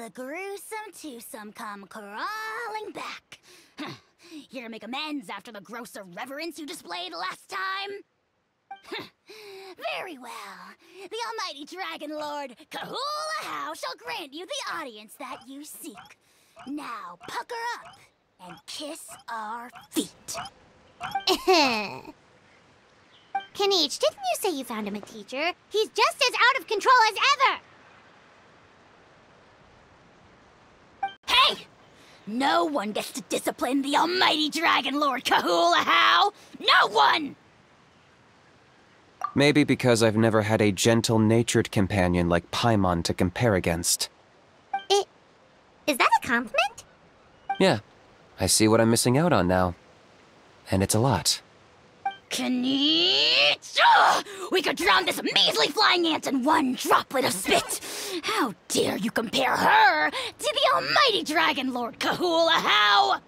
the gruesome twosome come crawling back. Huh. Here to make amends after the gross irreverence you displayed last time? Huh. Very well. The almighty Dragon Lord, Kahula How, shall grant you the audience that you seek. Now pucker up and kiss our feet. Kinich, didn't you say you found him a teacher? He's just as out of control as ever! Hey! No one gets to discipline the almighty Dragon Lord Kahula How! No one! Maybe because I've never had a gentle-natured companion like Paimon to compare against. Is that a compliment? Yeah, I see what I'm missing out on now. And it's a lot. Kinich! Ugh! We could drown this measly flying ant in one droplet of spit! How dare you compare her to the almighty Dragon Lord Kahula How!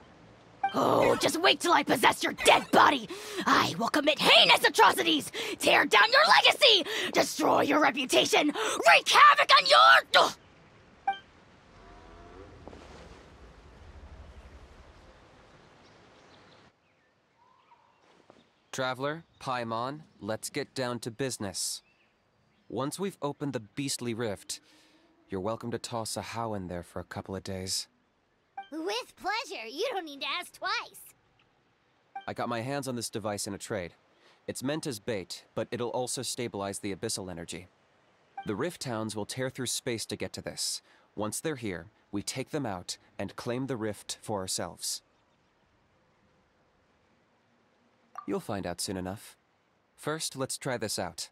Oh, just wait till I possess your dead body! I will commit heinous atrocities! Tear down your legacy! Destroy your reputation! Wreak havoc on your... Ugh! Traveler, Paimon, let's get down to business. Once we've opened the beastly rift, you're welcome to toss a How in there for a couple of days. With pleasure. You don't need to ask twice. I got my hands on this device in a trade. It's meant as bait, but it'll also stabilize the abyssal energy. The rift towns will tear through space to get to this. Once they're here, we take them out and claim the rift for ourselves. You'll find out soon enough. First, let's try this out.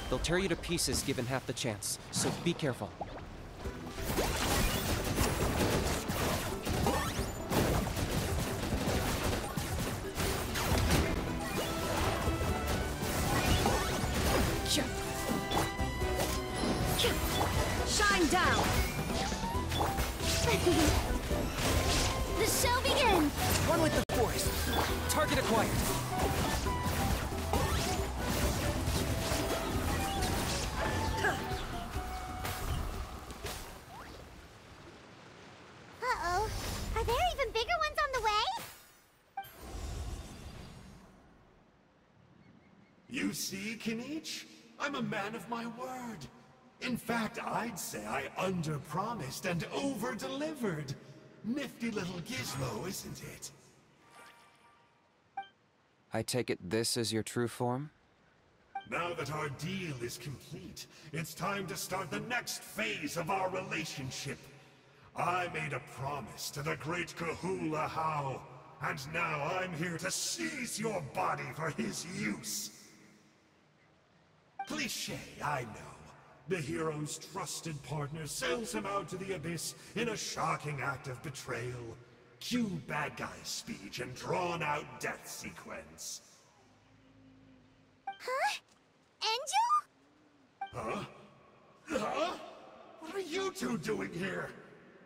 They'll tear you to pieces given half the chance, so be careful. Shine down! The show begins! One with the force. Target acquired. Uh-oh. Are there even bigger ones on the way? You see, Kinich? I'm a man of my word. In fact, I'd say I under-promised and over-delivered. Nifty little gizmo, isn't it? I take it this is your true form? Now that our deal is complete, it's time to start the next phase of our relationship. I made a promise to the great Kahula How, and now I'm here to seize your body for his use. Cliché, I know. The hero's trusted partner sells him out to the abyss in a shocking act of betrayal. Cue bad guy speech and drawn-out death sequence. Huh? Angel? Huh? Huh? What are you two doing here?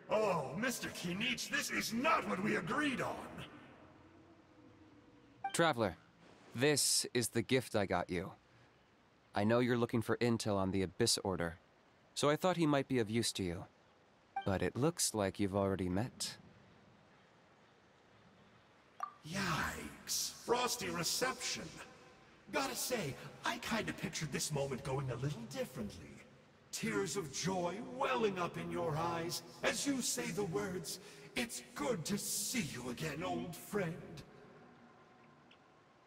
Oh, Mr. Kinich, this is not what we agreed on. Traveler, this is the gift I got you. I know you're looking for intel on the Abyss Order, so I thought he might be of use to you. But it looks like you've already met. Yikes. Frosty reception. Gotta say, I kinda pictured this moment going a little differently. Tears of joy welling up in your eyes as you say the words, "It's good to see you again, old friend."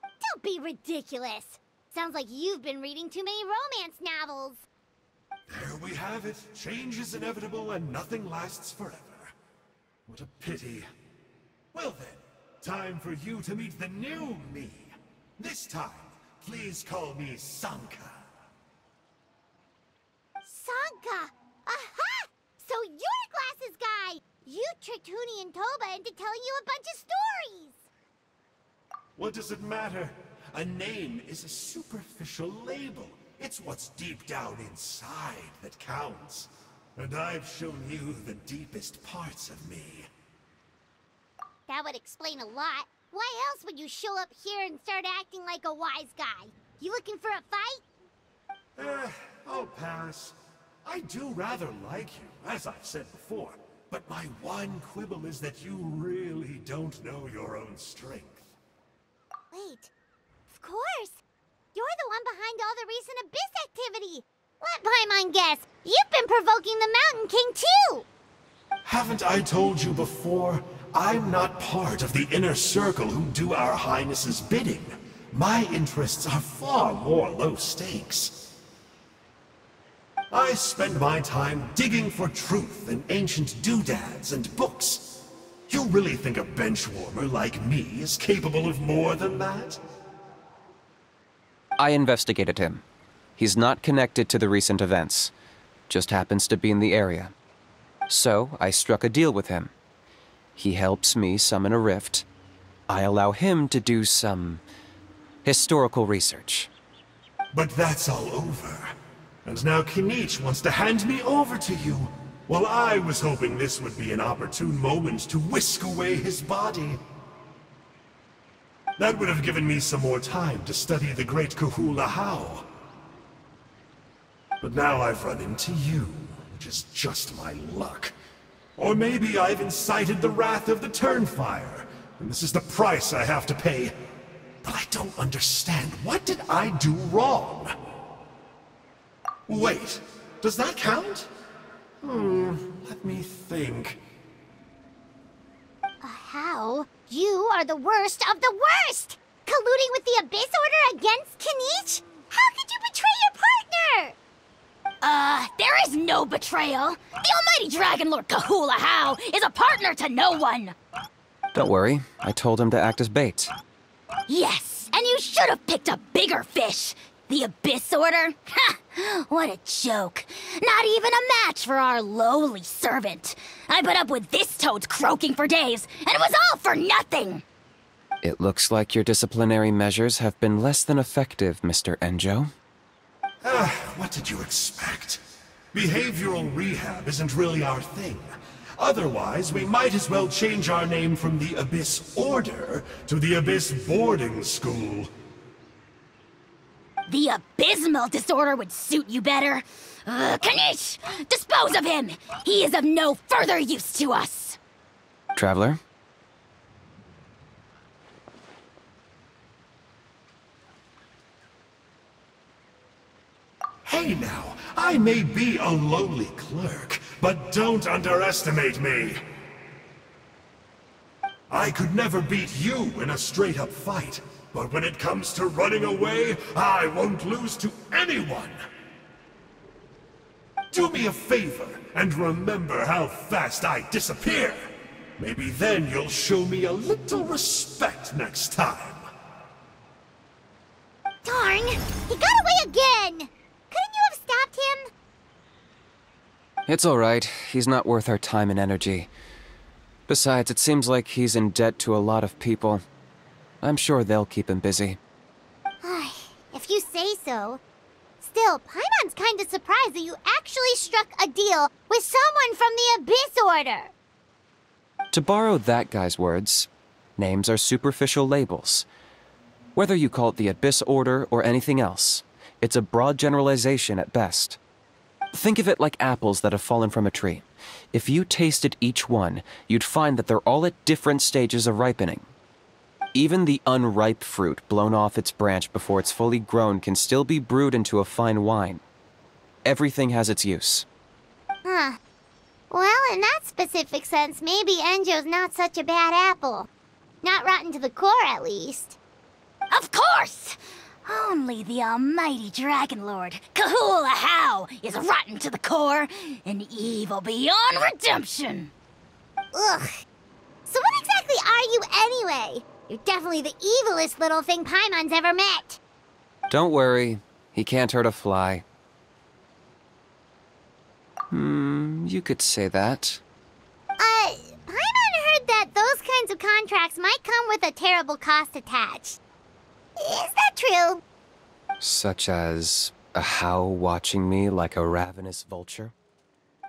Don't be ridiculous. Sounds like you've been reading too many romance novels. There we have it. Change is inevitable and nothing lasts forever. What a pity. Well then, time for you to meet the new me. This time, please call me Sanka. Sanka! Aha! So you're Glasses Guy! You tricked Huni and Toba into telling you a bunch of stories! What does it matter? A name is a superficial label. It's what's deep down inside that counts. And I've shown you the deepest parts of me. That would explain a lot. Why else would you show up here and start acting like a wise guy? You looking for a fight? I'll pass. I do rather like you, as I've said before. But my one quibble is that you really don't know your own strength. Wait. Of course. You're the one behind all the recent Abyss activity. Let Paimon guess. You've been provoking the Mountain King, too. Haven't I told you before? I'm not part of the inner circle who do our Highness's bidding. My interests are far more low stakes. I spend my time digging for truth in ancient doodads and books. You really think a benchwarmer like me is capable of more than that? I investigated him. He's not connected to the recent events. Just happens to be in the area. So, I struck a deal with him. He helps me summon a rift. I allow him to do some historical research. But that's all over. And now Kinich wants to hand me over to you. Well, I was hoping this would be an opportune moment to whisk away his body. That would have given me some more time to study the great Kahula How. But now I've run into you, which is just my luck. Or maybe I've incited the wrath of the Turnfire, and this is the price I have to pay. But I don't understand. What did I do wrong? Wait, does that count? Let me think. How? You are the worst of the worst! Colluding with the Abyss Order against Kinich? How could you betray your partner? There is no betrayal. The almighty Dragon Lord Kahula How is a partner to no one. Don't worry, I told him to act as bait. Yes, and you should have picked a bigger fish. The Abyss Order? Ha! What a joke. Not even a match for our lowly servant. I put up with this toad's croaking for days, and it was all for nothing. It looks like your disciplinary measures have been less than effective, Mr. Enjo. What did you expect? Behavioral rehab isn't really our thing. Otherwise, we might as well change our name from the Abyss Order to the Abyss Boarding School. The abysmal disorder would suit you better. Kinich! Dispose of him! He is of no further use to us! Traveler? Hey now, I may be a lowly clerk, but don't underestimate me. I could never beat you in a straight-up fight, but when it comes to running away, I won't lose to anyone. Do me a favor and remember how fast I disappear. Maybe then you'll show me a little respect next time. Darn! He got away again! Couldn't you have stopped him? It's alright. He's not worth our time and energy. Besides, it seems like he's in debt to a lot of people. I'm sure they'll keep him busy. If you say so. Still, Paimon's kinda surprised that you actually struck a deal with someone from the Abyss Order. To borrow that guy's words, names are superficial labels. Whether you call it the Abyss Order or anything else, it's a broad generalization at best. Think of it like apples that have fallen from a tree. If you tasted each one, you'd find that they're all at different stages of ripening. Even the unripe fruit blown off its branch before it's fully grown can still be brewed into a fine wine. Everything has its use. Huh. Well, in that specific sense, maybe Enjo's not such a bad apple. Not rotten to the core, at least. Of course! Only the almighty Dragon Lord, Kahula How, is rotten to the core and evil beyond redemption. Ugh. So what exactly are you anyway? You're definitely the evilest little thing Paimon's ever met. Don't worry, he can't hurt a fly. You could say that. Paimon heard that those kinds of contracts might come with a terrible cost attached. Is that true? Such as a how watching me like a ravenous vulture?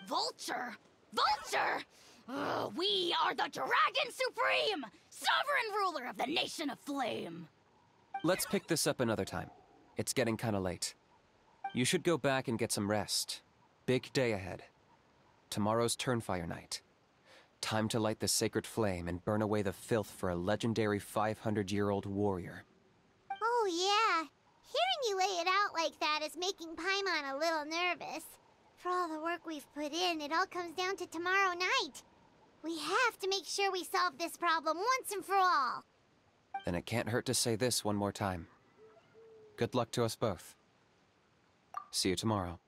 Vulture? Vulture? We are the Dragon Supreme! Sovereign ruler of the Nation of Flame! Let's pick this up another time. It's getting kinda late. You should go back and get some rest. Big day ahead. Tomorrow's Turnfire night. Time to light the sacred flame and burn away the filth for a legendary 500-year-old warrior. Oh yeah. Hearing you lay it out like that is making Paimon a little nervous. For all the work we've put in, it all comes down to tomorrow night. We have to make sure we solve this problem once and for all. Then it can't hurt to say this one more time. Good luck to us both. See you tomorrow.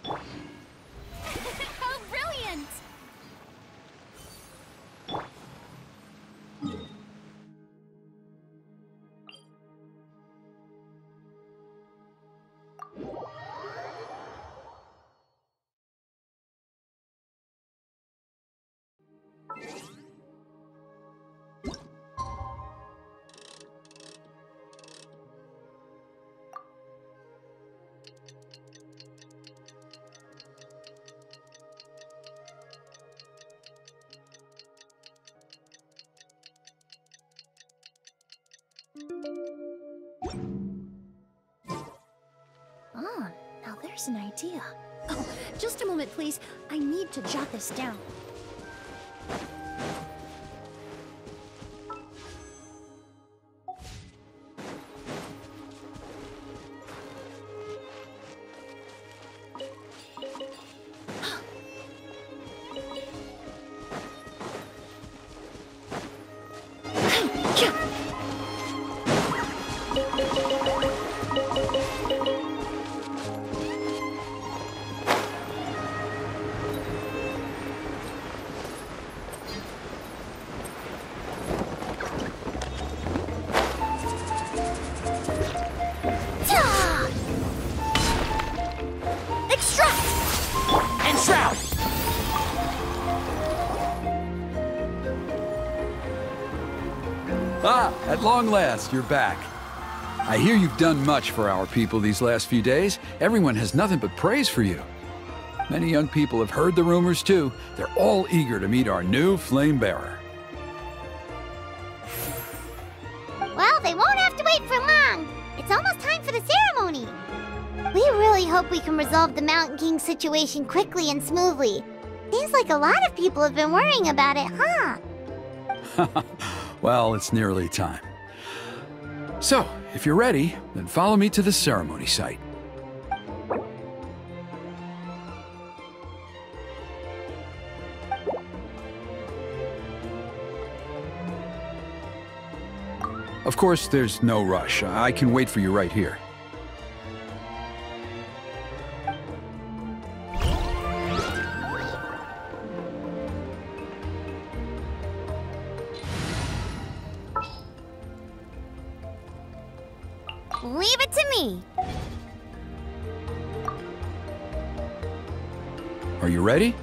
How brilliant! Ah, now there's an idea. Oh, just a moment, please. I need to jot this down. Ah, at long last, you're back. I hear you've done much for our people these last few days. Everyone has nothing but praise for you. Many young people have heard the rumors too. They're all eager to meet our new flame bearer. Well, they won't have to wait for long. It's almost time for the ceremony. We really hope we can resolve the Mountain King situation quickly and smoothly. Seems like a lot of people have been worrying about it, huh? Well, it's nearly time. So, if you're ready, then follow me to the ceremony site. Of course, there's no rush. I can wait for you right here. Leave it to me. Are you ready?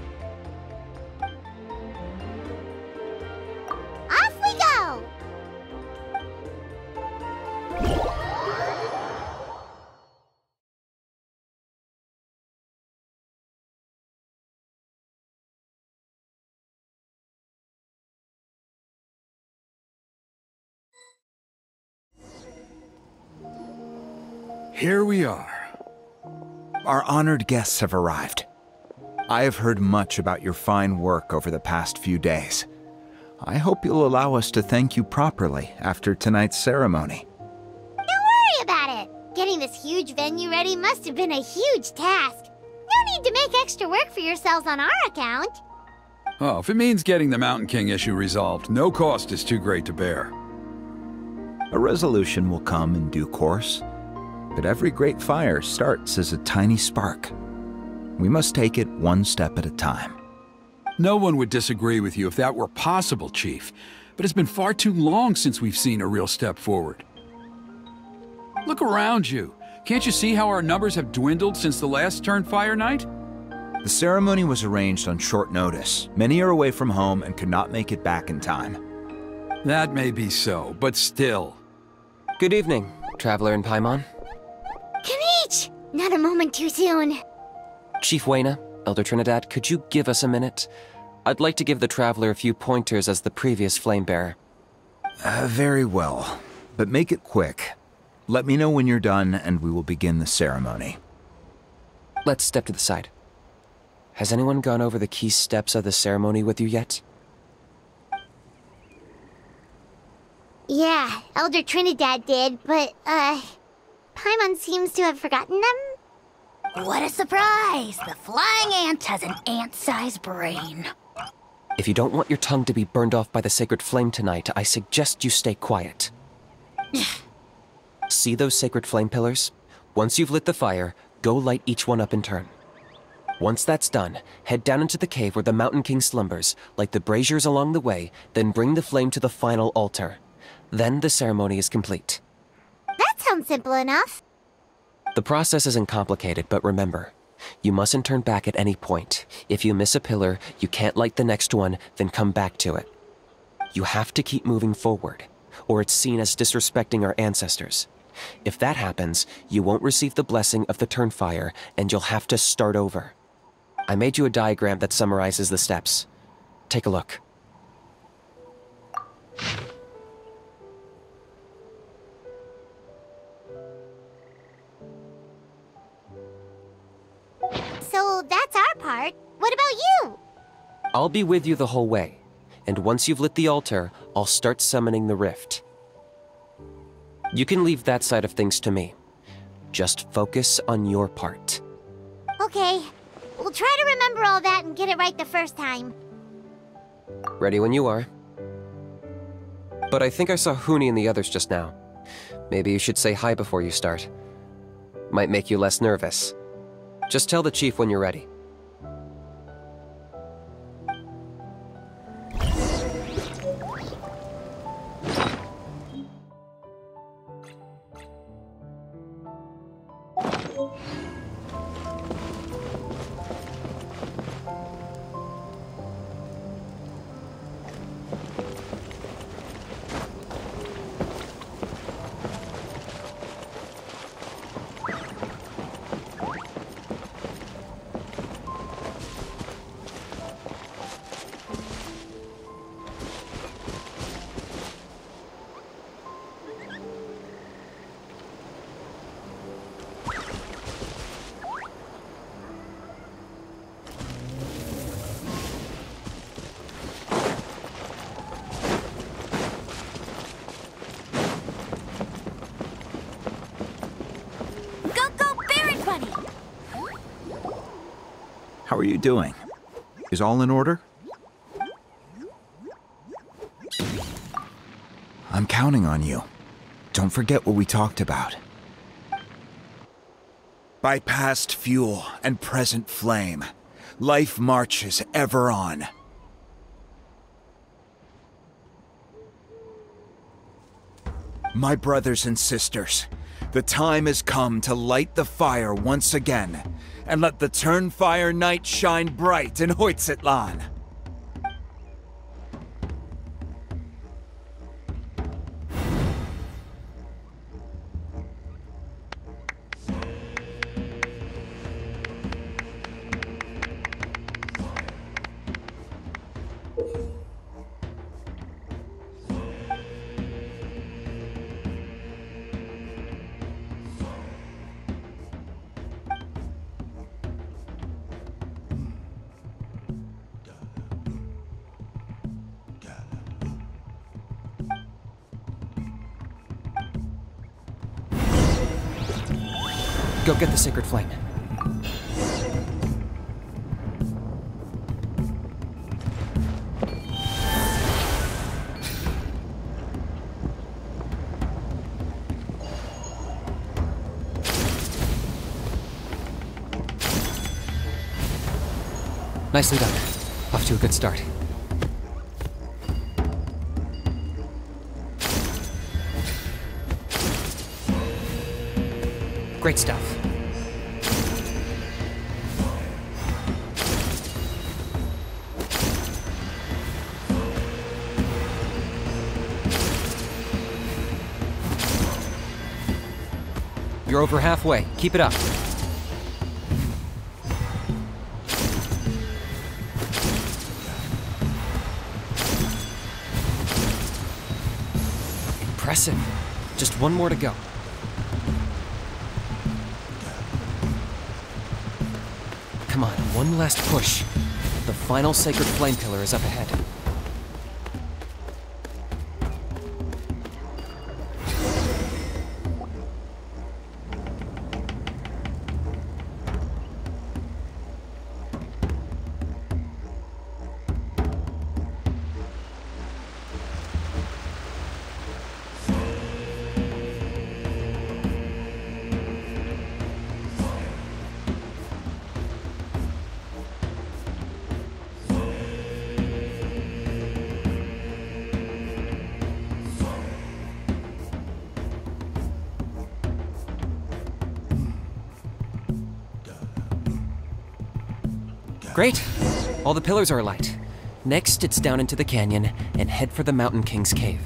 Off we go! Here we are. Our honored guests have arrived. I have heard much about your fine work over the past few days. I hope you'll allow us to thank you properly after tonight's ceremony. Don't worry about it. Getting this huge venue ready must have been a huge task. No need to make extra work for yourselves on our account. Oh, if it means getting the Mountain King issue resolved, no cost is too great to bear. A resolution will come in due course, but every great fire starts as a tiny spark. We must take it one step at a time. No one would disagree with you if that were possible, Chief, but it's been far too long since we've seen a real step forward. Look around you. Can't you see how our numbers have dwindled since the last Turnfire night? The ceremony was arranged on short notice. Many are away from home and could not make it back in time. That may be so, but still. Good evening, Traveler in Paimon. Kinich! Not a moment too soon. Chief Wayna, Elder Trinidad, could you give us a minute? I'd like to give the Traveler a few pointers as the previous Flamebearer. Very well, but make it quick. Let me know when you're done, and we will begin the ceremony. Let's step to the side. Has anyone gone over the key steps of the ceremony with you yet? Yeah, Elder Trinidad did, but, Paimon seems to have forgotten them? What a surprise! The flying ant has an ant-sized brain. If you don't want your tongue to be burned off by the sacred flame tonight, I suggest you stay quiet. See those sacred flame pillars? Once you've lit the fire, go light each one up in turn. Once that's done, head down into the cave where the Mountain King slumbers, light the braziers along the way, then bring the flame to the final altar. Then the ceremony is complete. That sounds simple enough. The process isn't complicated, but remember, you mustn't turn back at any point. If you miss a pillar, you can't light the next one, then come back to it. You have to keep moving forward, or it's seen as disrespecting our ancestors. If that happens, you won't receive the blessing of the Turnfire, and you'll have to start over. I made you a diagram that summarizes the steps. Take a look. So that's our part. What about you? I'll be with you the whole way, and once you've lit the altar, I'll start summoning the rift. You can leave that side of things to me. Just focus on your part. Okay. We'll try to remember all that and get it right the first time. Ready when you are. But I think I saw Huni and the others just now. Maybe you should say hi before you start. Might make you less nervous. Just tell the chief when you're ready. How are you doing? Is all in order? I'm counting on you. Don't forget what we talked about. By past fuel and present flame, life marches ever on. My brothers and sisters, the time has come to light the fire once again, and let the Turnfire night shine bright in Hoytzitlan. Go get the sacred flame. Nicely done. Off to a good start. Great stuff. You're over halfway. Keep it up. Impressive. Just one more to go. Come on, one last push. The final sacred flame pillar is up ahead. Great! All the pillars are alight. Next, it's down into the canyon and head for the Mountain King's cave.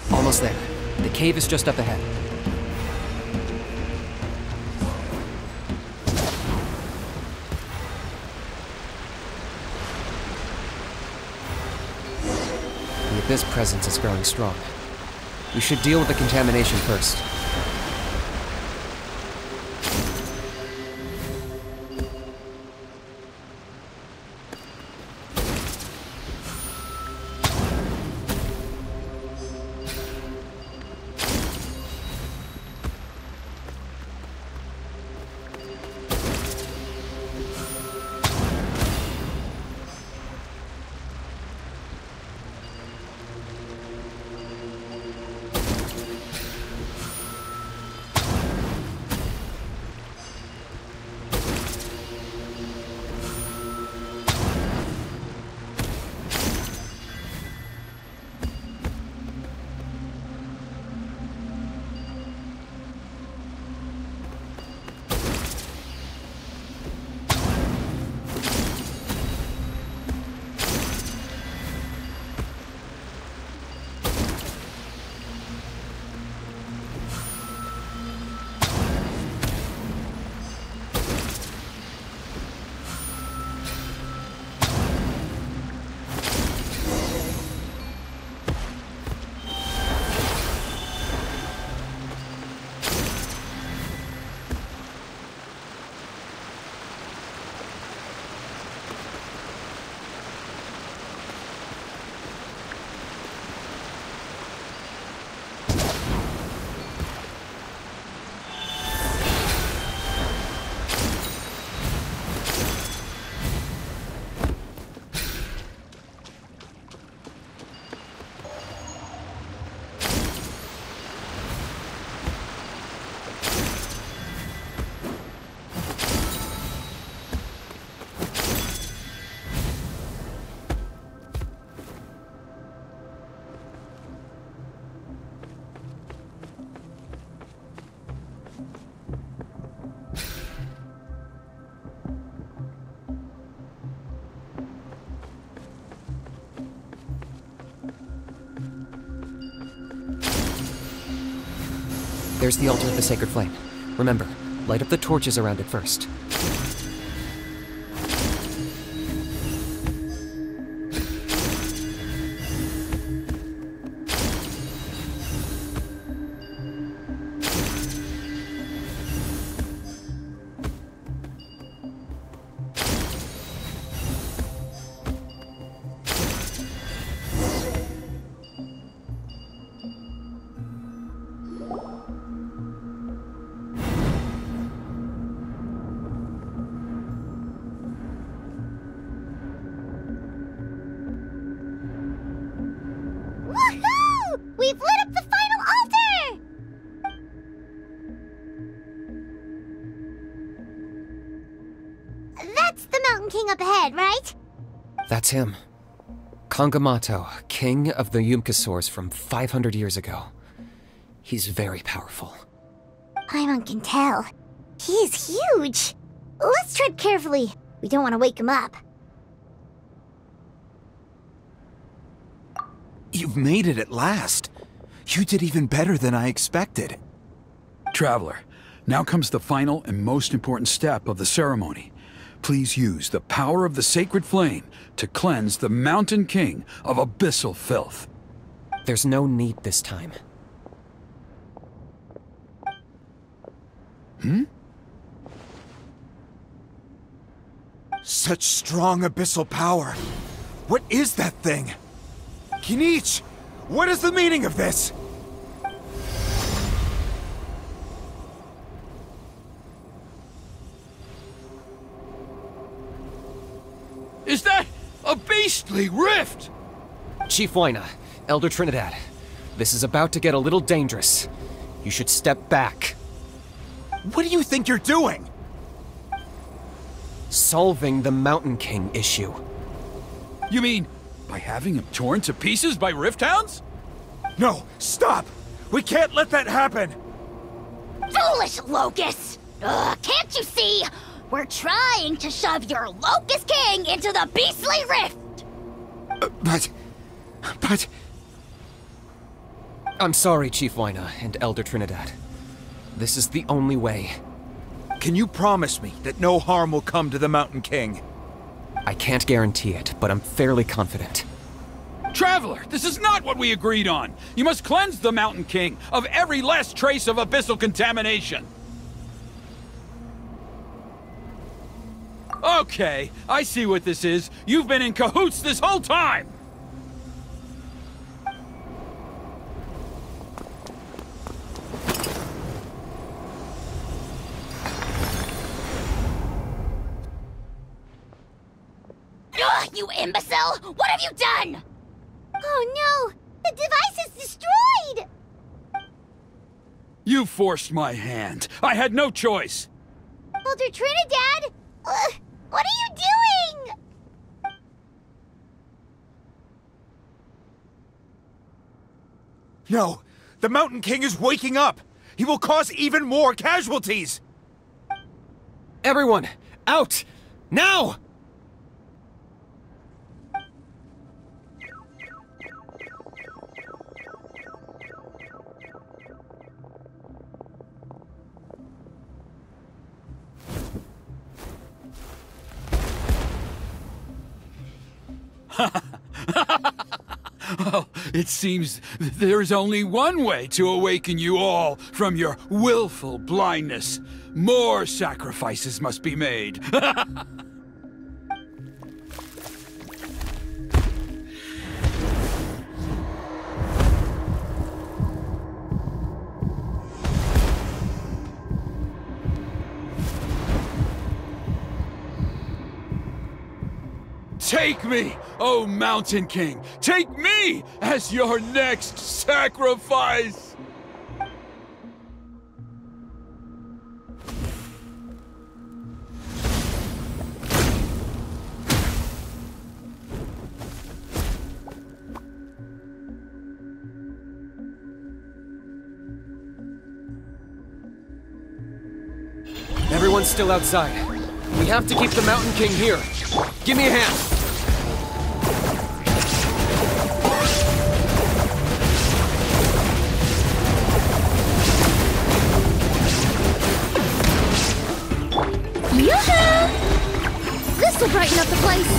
Almost there. The cave is just up ahead. The Abyss presence is growing strong. We should deal with the contamination first. There's the altar of the sacred flame. Remember, light up the torches around it first. Mountain King up ahead, right? That's him. Kangamato, king of the Yumkasaurs from 500 years ago. He's very powerful. Paimon can tell. He's huge. Let's tread carefully. We don't want to wake him up. You've made it at last. You did even better than I expected. Traveler, now comes the final and most important step of the ceremony. Please use the power of the sacred flame to cleanse the Mountain King of abyssal filth. There's no need this time. Such strong abyssal power. What is that thing? Kinich, what is the meaning of this? Is that a beastly rift? Chief Waina, Elder Trinidad, this is about to get a little dangerous. You should step back. What do you think you're doing? Solving the Mountain King issue. You mean by having him torn to pieces by rift hounds? No, stop! We can't let that happen! Foolish Locust! Can't you see? We're trying to shove your Locust King into the beastly rift! But... I'm sorry, Chief Waina and Elder Trinidad. This is the only way. Can you promise me that no harm will come to the Mountain King? I can't guarantee it, but I'm fairly confident. Traveler, this is not what we agreed on. You must cleanse the Mountain King of every last trace of abyssal contamination. Okay, I see what this is. You've been in cahoots this whole time! You imbecile! What have you done? Oh no! The device is destroyed! You forced my hand. I had no choice. Elder Trinidad! What are you doing? No! The Mountain King is waking up! He will cause even more casualties! Everyone, out! Now! Well, it seems there's only one way to awaken you all from your willful blindness. More sacrifices must be made. Take me, O Mountain King! Take me as your next sacrifice! Everyone's still outside. We have to keep the Mountain King here. Give me a hand. Yoo-hoo! This'll brighten up the place.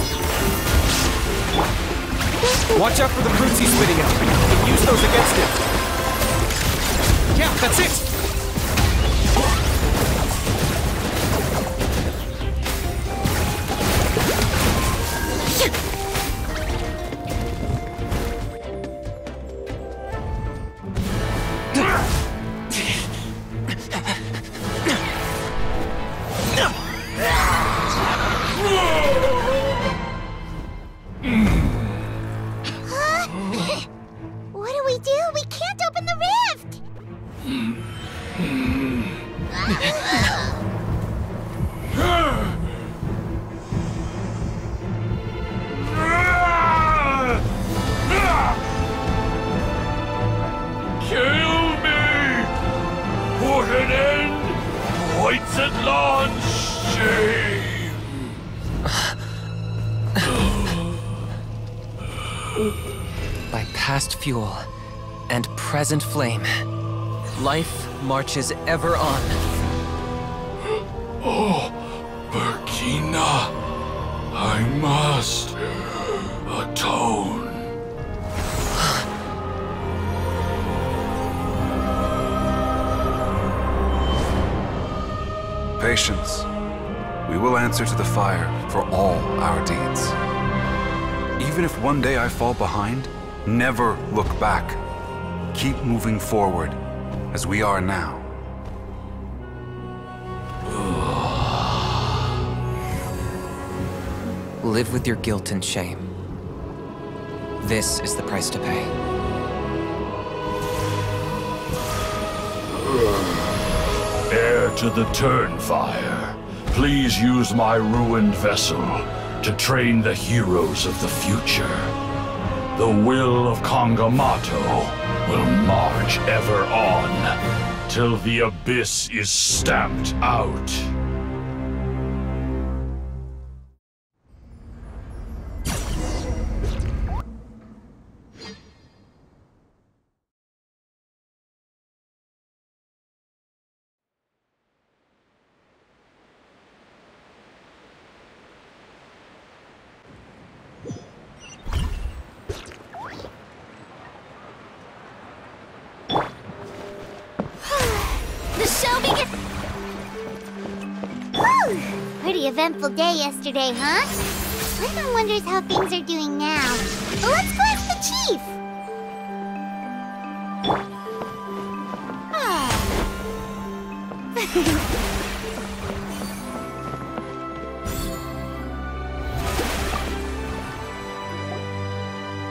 Watch out for the fruits he's spitting out. You can use those against him. Yeah, that's it! What do? We can't open the rift! past fuel and present flame, life marches ever on. Oh, Burkina, I must atone. Patience. We will answer to the fire for all our deeds. Even if one day I fall behind, never look back. Keep moving forward, as we are now. Live with your guilt and shame. This is the price to pay. Heir to the Turnfire, please use my ruined vessel to train the heroes of the future. The will of Kangamato will march ever on, till the abyss is stamped out. Pretty eventful day yesterday, huh? Everyone wonders how things are doing now. Well, let's go ask the chief!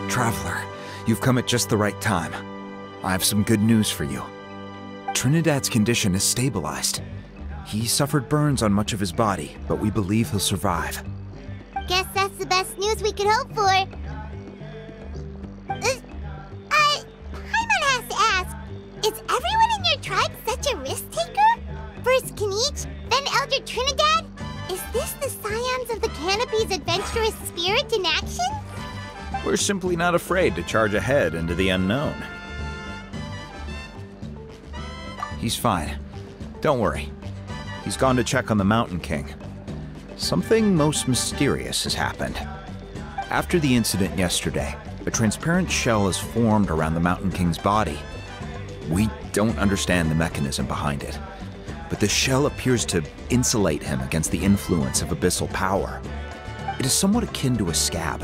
Traveler, you've come at just the right time. I have some good news for you. Trinidad's condition is stabilized. He suffered burns on much of his body, but we believe he'll survive. Guess that's the best news we could hope for. Paimon has to ask, is everyone in your tribe such a risk-taker? First Kinich, then Elder Trinidad? Is this the scions of the Canopy's adventurous spirit in action? We're simply not afraid to charge ahead into the unknown. He's fine. Don't worry. He's gone to check on the Mountain King. Something most mysterious has happened. After the incident yesterday, a transparent shell has formed around the Mountain King's body. We don't understand the mechanism behind it, but the shell appears to insulate him against the influence of abyssal power. It is somewhat akin to a scab,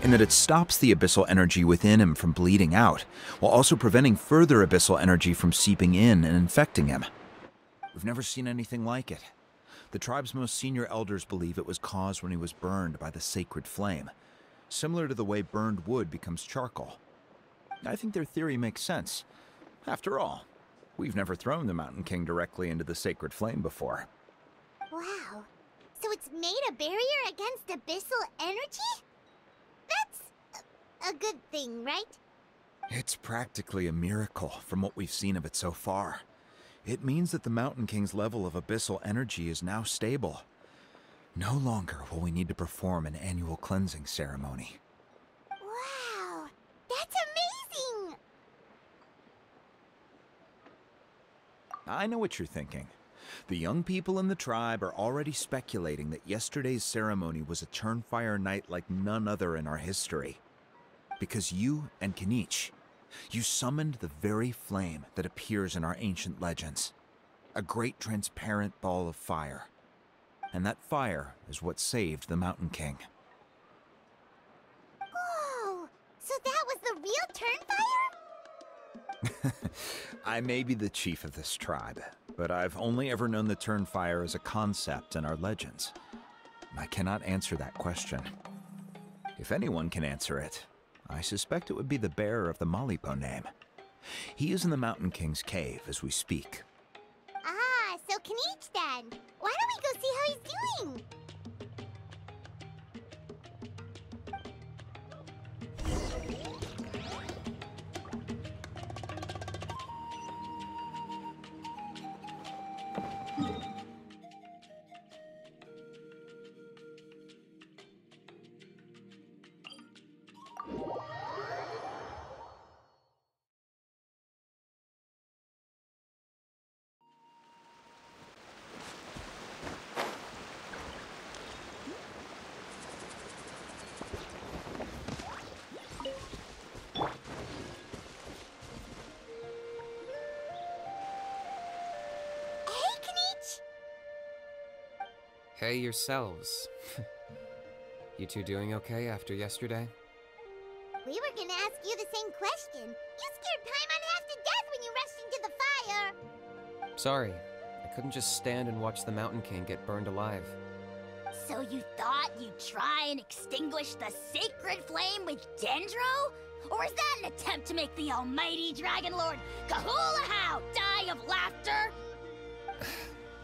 in that it stops the abyssal energy within him from bleeding out, while also preventing further abyssal energy from seeping in and infecting him. We've never seen anything like it. The tribe's most senior elders believe it was caused when he was burned by the sacred flame, similar to the way burned wood becomes charcoal. I think their theory makes sense. After all, we've never thrown the Mountain King directly into the sacred flame before. Wow. So it's made a barrier against abyssal energy? That's a good thing, right? It's practically a miracle from what we've seen of it so far. It means that the Mountain King's level of abyssal energy is now stable. No longer will we need to perform an annual cleansing ceremony. Wow, that's amazing! I know what you're thinking. The young people in the tribe are already speculating that yesterday's ceremony was a Turnfire night like none other in our history. Because you and Kinich, you summoned the very flame that appears in our ancient legends. A great transparent ball of fire. And that fire is what saved the Mountain King. Whoa! So that was the real Turnfire? I may be the chief of this tribe, but I've only ever known the Turnfire as a concept in our legends. I cannot answer that question. If anyone can answer it, I suspect it would be the bearer of the Malipo name. He is in the Mountain King's cave as we speak. Ah, so Kinich then. Why don't we go see how he's doing? Hey yourselves. You two doing okay after yesterday? We were gonna ask you the same question. You scared Paimon half to death when you rushed into the fire. Sorry, I couldn't just stand and watch the Mountain King get burned alive. So you thought you'd try and extinguish the sacred flame with Dendro? Or is that an attempt to make the almighty Dragon Lord Kahulahau die of laughter?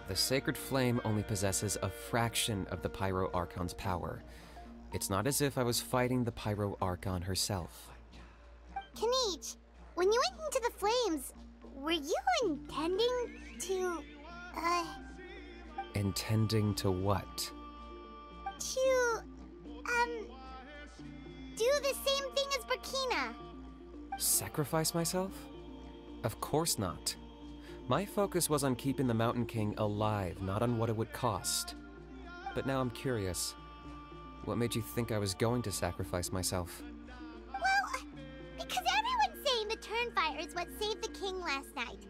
The sacred flame only possesses a fraction of the Pyro Archon's power. It's not as if I was fighting the Pyro Archon herself. Kinich, when you went into the flames, were you intending to, Intending to what? do the same thing as Burkina? Sacrifice myself? Of course not. My focus was on keeping the Mountain King alive, not on what it would cost. But now I'm curious. What made you think I was going to sacrifice myself? Well, because everyone's saying the Turnfire is what saved the king last night.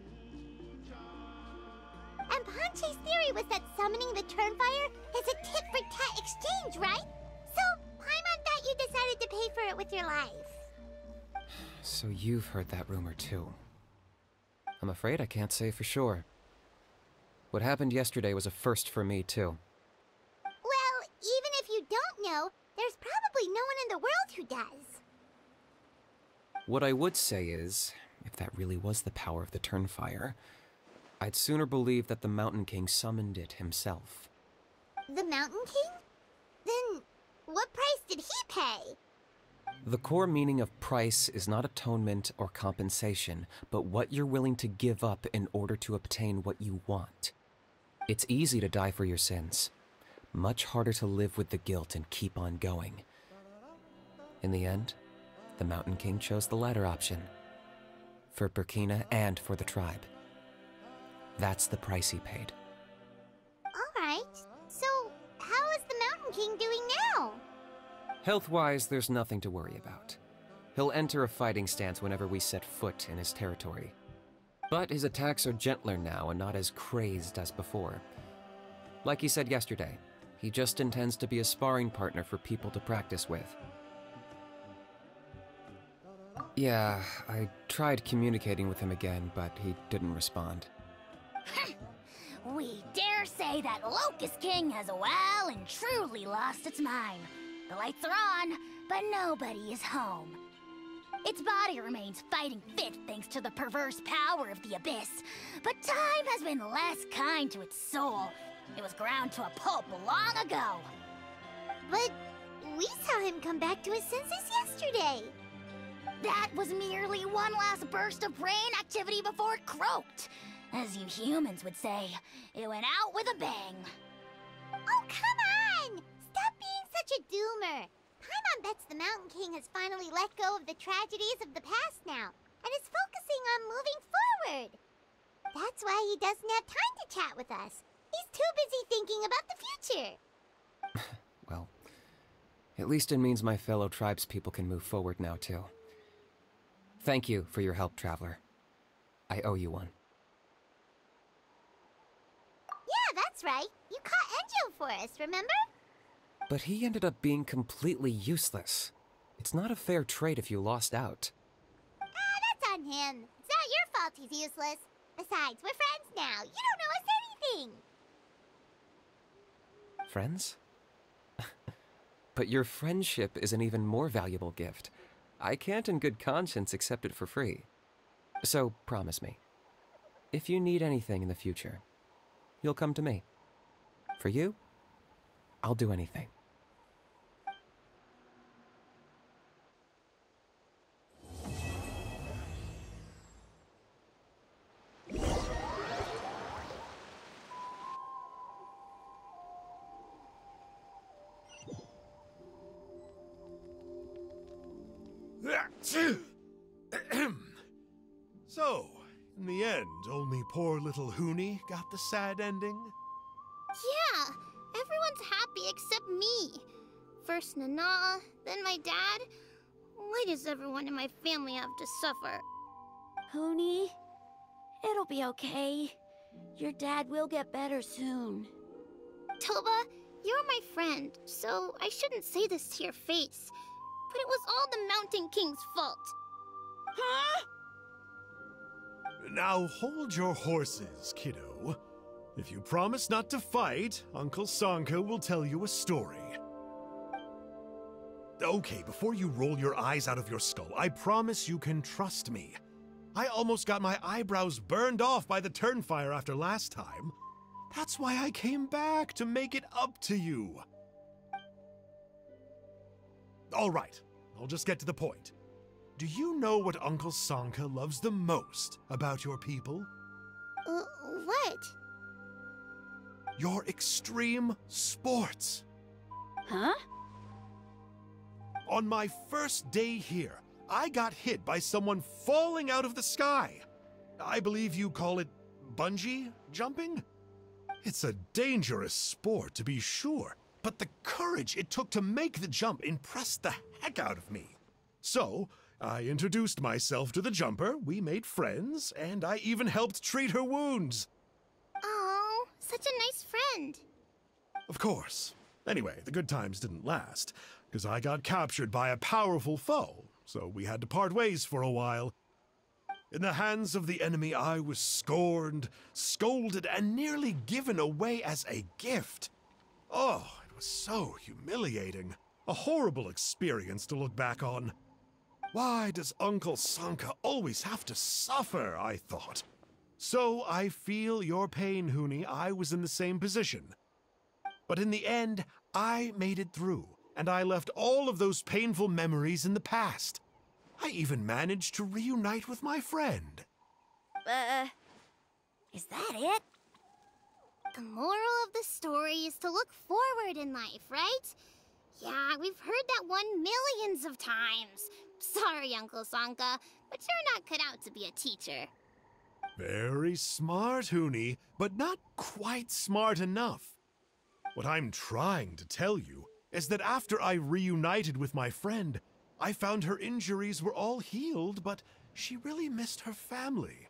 And Ponche's theory was that summoning the Turnfire is a tit-for-tat exchange, right? So, Paimon thought you decided to pay for it with your life. So you've heard that rumor too. I'm afraid I can't say for sure. What happened yesterday was a first for me too. Well, even if you don't know, there's probably no one in the world who does. What I would say is, if that really was the power of the Turnfire, I'd sooner believe that the Mountain King summoned it himself. The Mountain King? Then, what price did he pay? The core meaning of price is not atonement or compensation, but what you're willing to give up in order to obtain what you want. It's easy to die for your sins. Much harder to live with the guilt and keep on going. In the end, the Mountain King chose the latter option. For Burkina and for the tribe. That's the price he paid. Alright, so how is the Mountain King doing now? Health-wise, there's nothing to worry about. He'll enter a fighting stance whenever we set foot in his territory. But his attacks are gentler now and not as crazed as before. Like he said yesterday, he just intends to be a sparring partner for people to practice with. Yeah, I tried communicating with him again, but he didn't respond. We dare say that Locust King has well and truly lost its mind. The lights are on, but nobody is home. Its body remains fighting fit thanks to the perverse power of the Abyss, but time has been less kind to its soul. It was ground to a pulp long ago. But we saw him come back to his senses yesterday. That was merely one last burst of brain activity before it croaked. As you humans would say, it went out with a bang. Oh, come on! Stop being such a doomer. Paimon bets the Mountain King has finally let go of the tragedies of the past now, and is focusing on moving forward. That's why he doesn't have time to chat with us. He's too busy thinking about the future. Well, at least it means my fellow tribespeople can move forward now, too. Thank you for your help, Traveler. I owe you one. Yeah, that's right. You caught Enjo for us, remember? But he ended up being completely useless. It's not a fair trade if you lost out. That's on him. It's not your fault he's useless. Besides, we're friends now. You don't owe us anything. Friends? But your friendship is an even more valuable gift. I can't in good conscience accept it for free. So promise me, if you need anything in the future, you'll come to me. For you, I'll do anything. So, in the end, only poor little Huni got the sad ending? Yeah, everyone's happy except me. First Nana, then my dad. Why does everyone in my family have to suffer? Huni, it'll be okay. Your dad will get better soon. Toba, you're my friend, so I shouldn't say this to your face. But it was all the Mountain King's fault. Huh? Now hold your horses, kiddo. If you promise not to fight, Uncle Sanka will tell you a story. Okay, before you roll your eyes out of your skull, I promise you can trust me. I almost got my eyebrows burned off by the Turnfire after last time. That's why I came back, to make it up to you. All right, I'll just get to the point. Do you know what Uncle Sanka loves the most about your people? What? Your extreme sports. Huh? On my first day here, I got hit by someone falling out of the sky. I believe you call it bungee jumping? It's a dangerous sport, to be sure, but the courage it took to make the jump impressed the heck out of me. So, I introduced myself to the jumper, we made friends, and I even helped treat her wounds. Oh, such a nice friend. Of course. Anyway, the good times didn't last, because I got captured by a powerful foe, so we had to part ways for a while. In the hands of the enemy, I was scorned, scolded, and nearly given away as a gift. Oh, it was so humiliating. A horrible experience to look back on. Why does Uncle Sanka always have to suffer, I thought. So I feel your pain, Huni. I was in the same position. But in the end, I made it through, and I left all of those painful memories in the past. I even managed to reunite with my friend. Is that it? The moral of the story is to look forward in life, right? Yeah, we've heard that one millions of times. Sorry, Uncle Sanka, but you're not cut out to be a teacher. Very smart, Huni, but not quite smart enough. What I'm trying to tell you is that after I reunited with my friend, I found her injuries were all healed, but she really missed her family.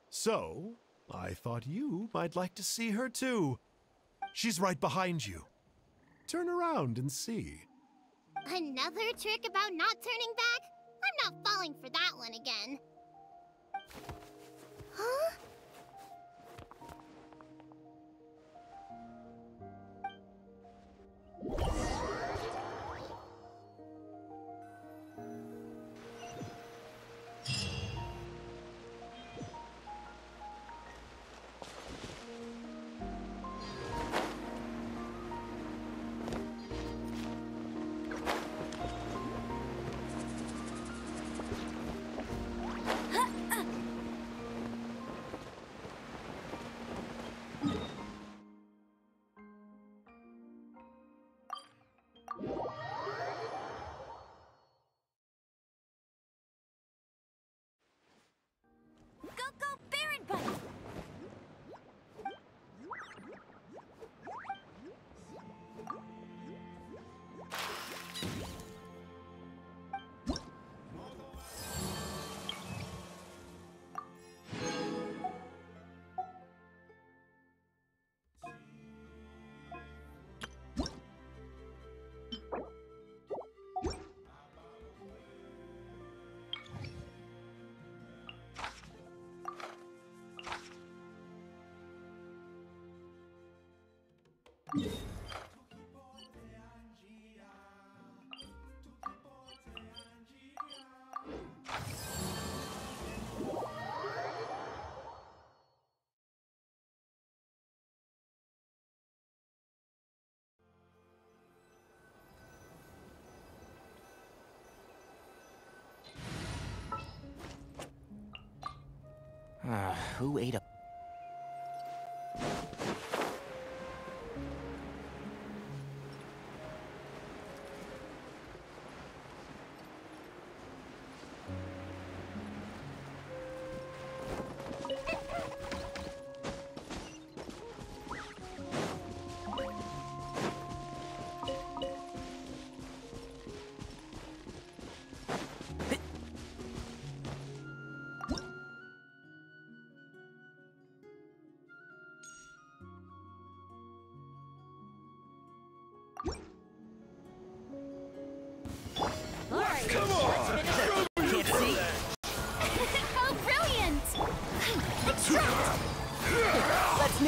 So, I thought you might like to see her too. She's right behind you. Turn around and see. Another trick about not turning back? I'm not falling for that one again. Huh? Go, Baron Bunny! Who ate a...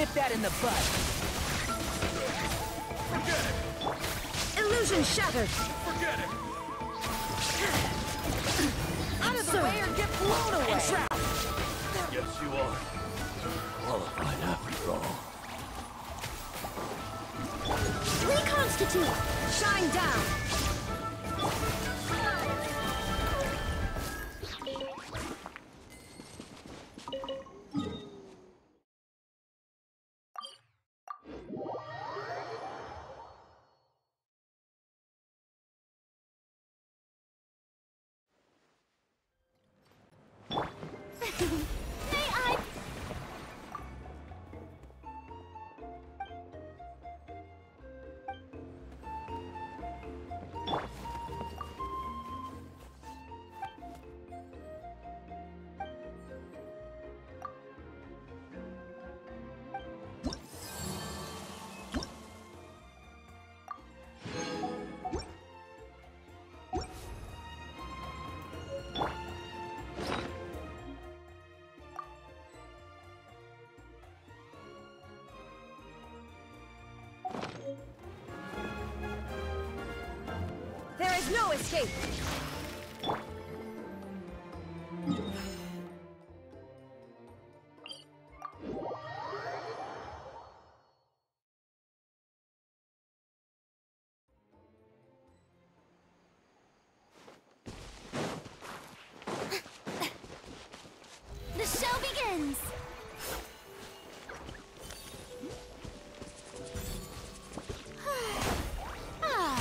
Nip that in the bud. Forget it! Illusion shattered. Forget it! Out of the way or get blown away. Yes, you are. Qualified after all. Reconstitute! Shine down. May I? There is no escape. The show begins! Ah.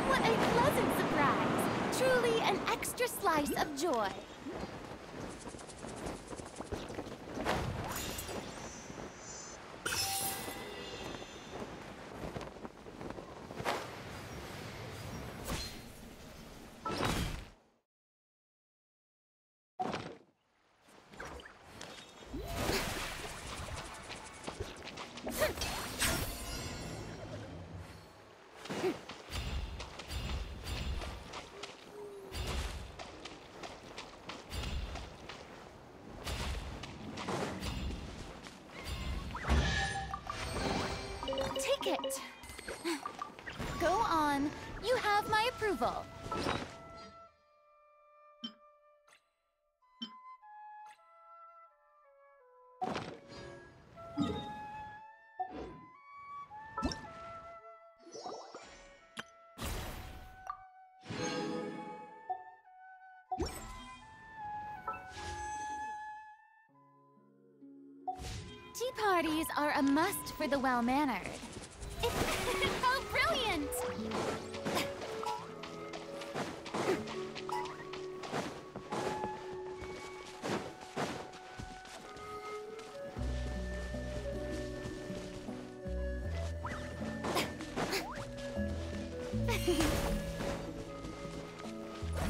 What a pleasant surprise! Truly an extra slice of joy. Take it. Go on. You have my approval. Tea parties are a must for the well-mannered. Oh, brilliant!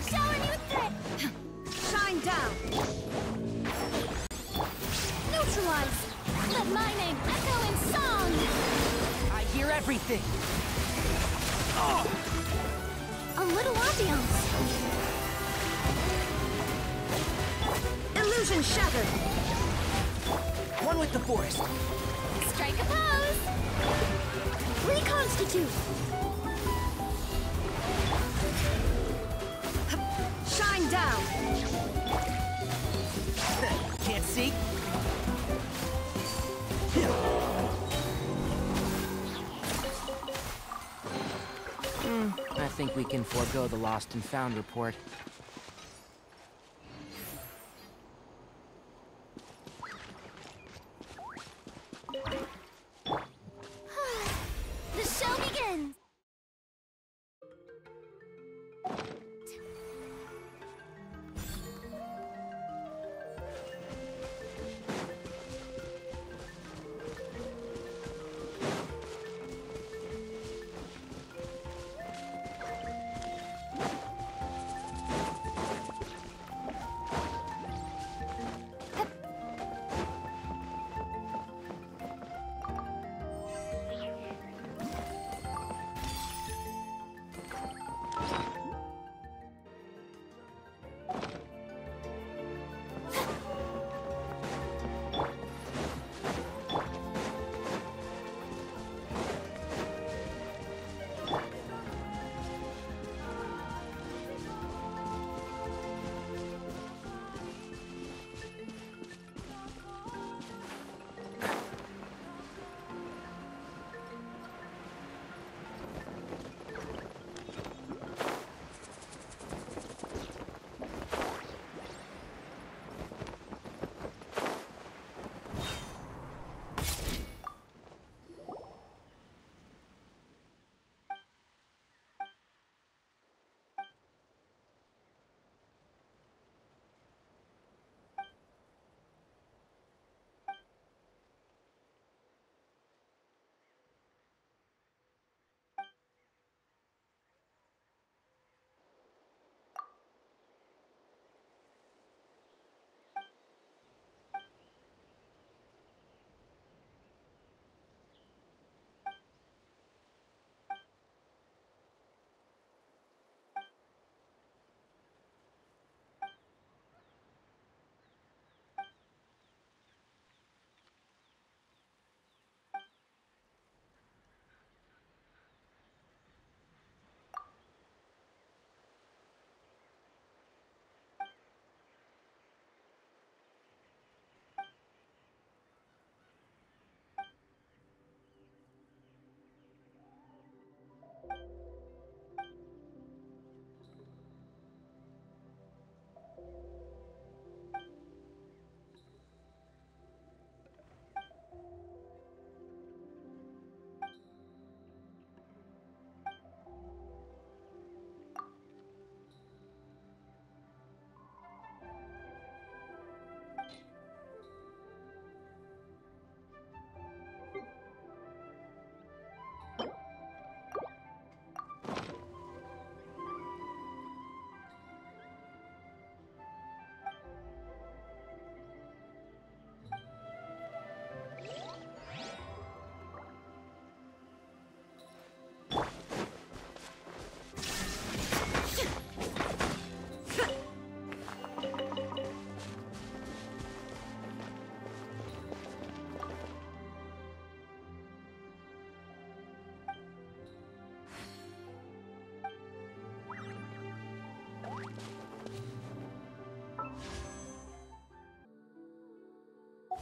Shower you threat! Shine down! Neutralize! Let my name echo in song! I hear everything. little ambiance. Illusion shattered. One with the forest. Strike a pose! Reconstitute. Shine down. Can't see? I think we can forego the lost and found report. The show begins!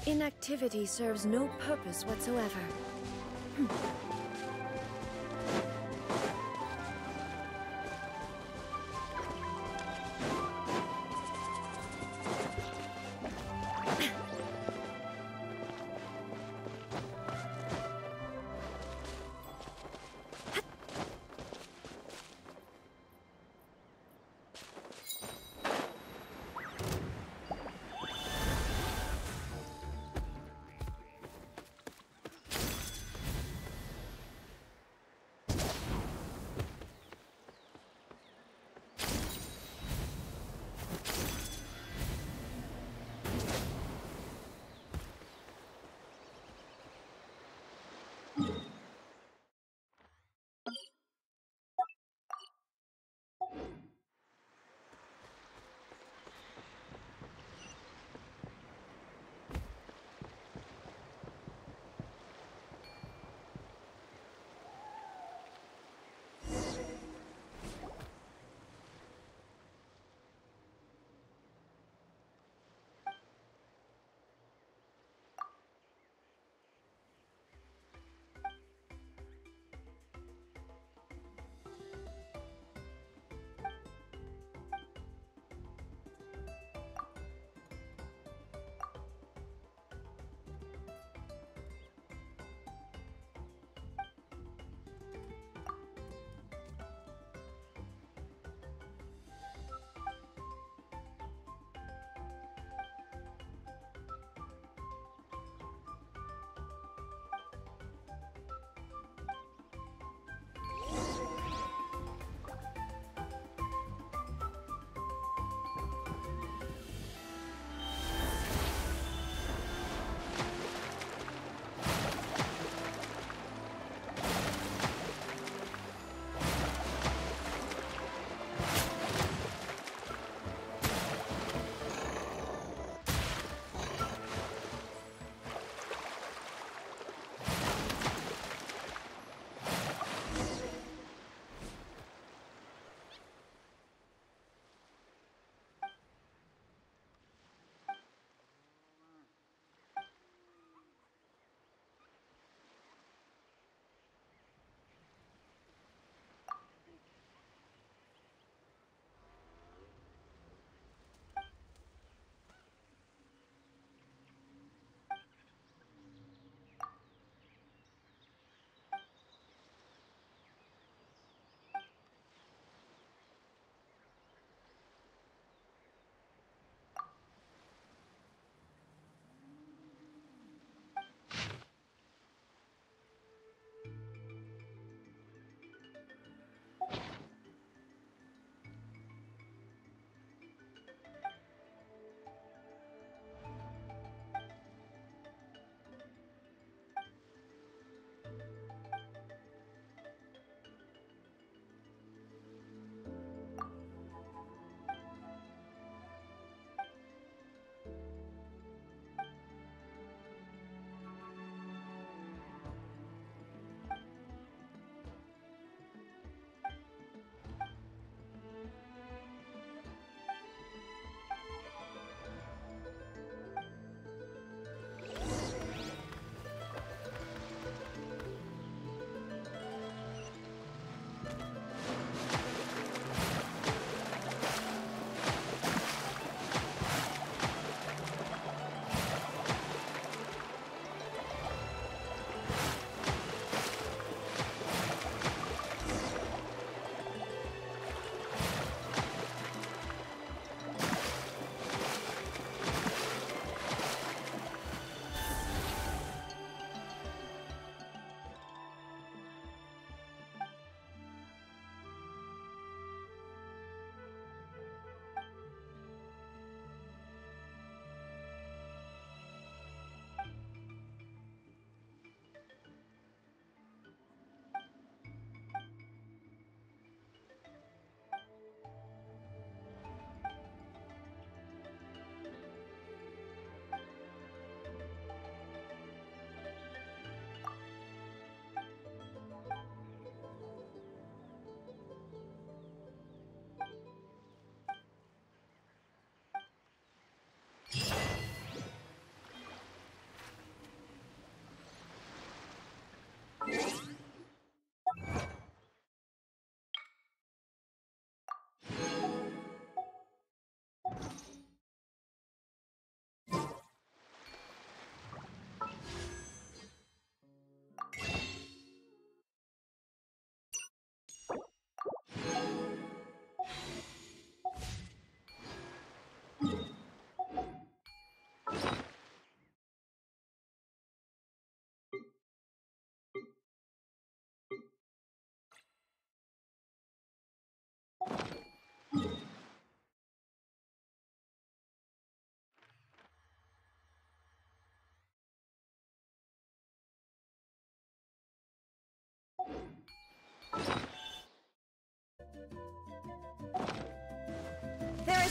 Inactivity serves no purpose whatsoever.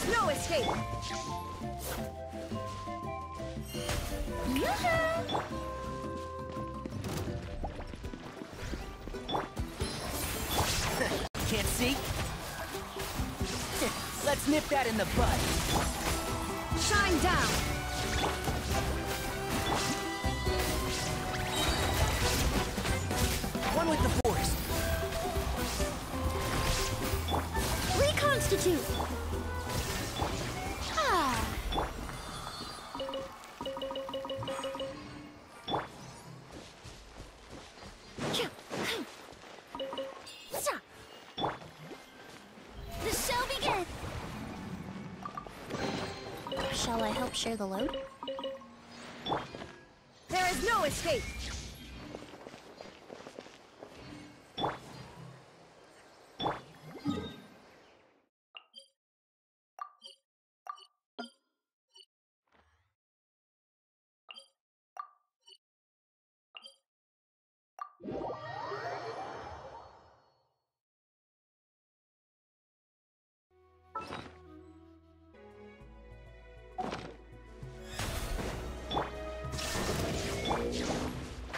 is no escape! Can't see? Let's nip that in the bud. Shine down! One with the forest. Reconstitute! Ah! The show begins! Shall I help share the load? There is no escape!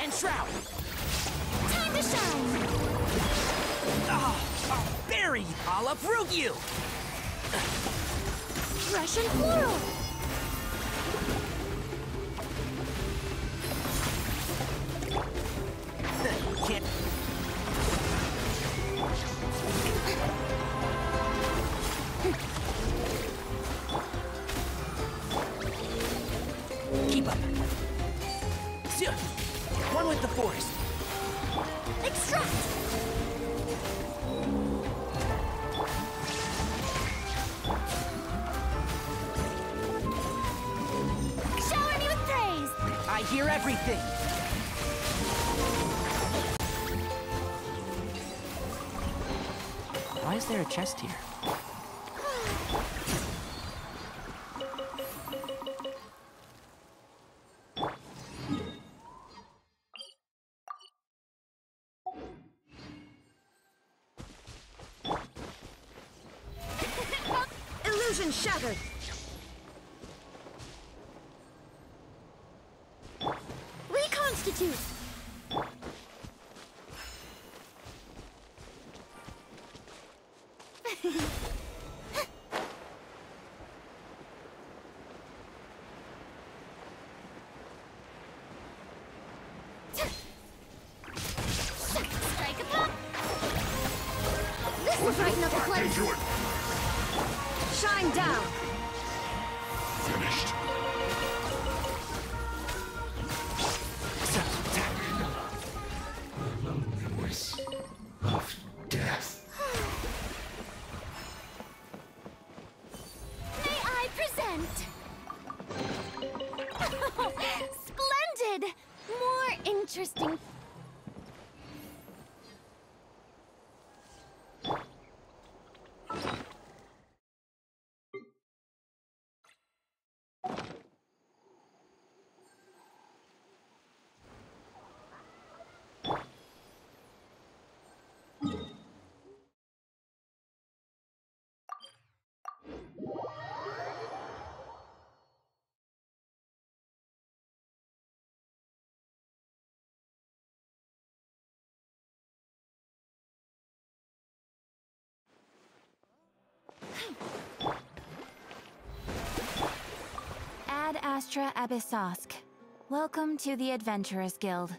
And shroud! Time to shine! Oh, berry! I'll uproot you! Russian floral! Can't... Keep up. One with the forest. Extract! Shower me with praise! I hear everything. Why is there a chest here? Illusion shattered! Reconstitute! Strike a pop! This will brighten up the place! Shine down! Finished. The voice of death. May I present? Splendid! More interesting. Ad Astra Abyssosk. Welcome to the Adventurers Guild.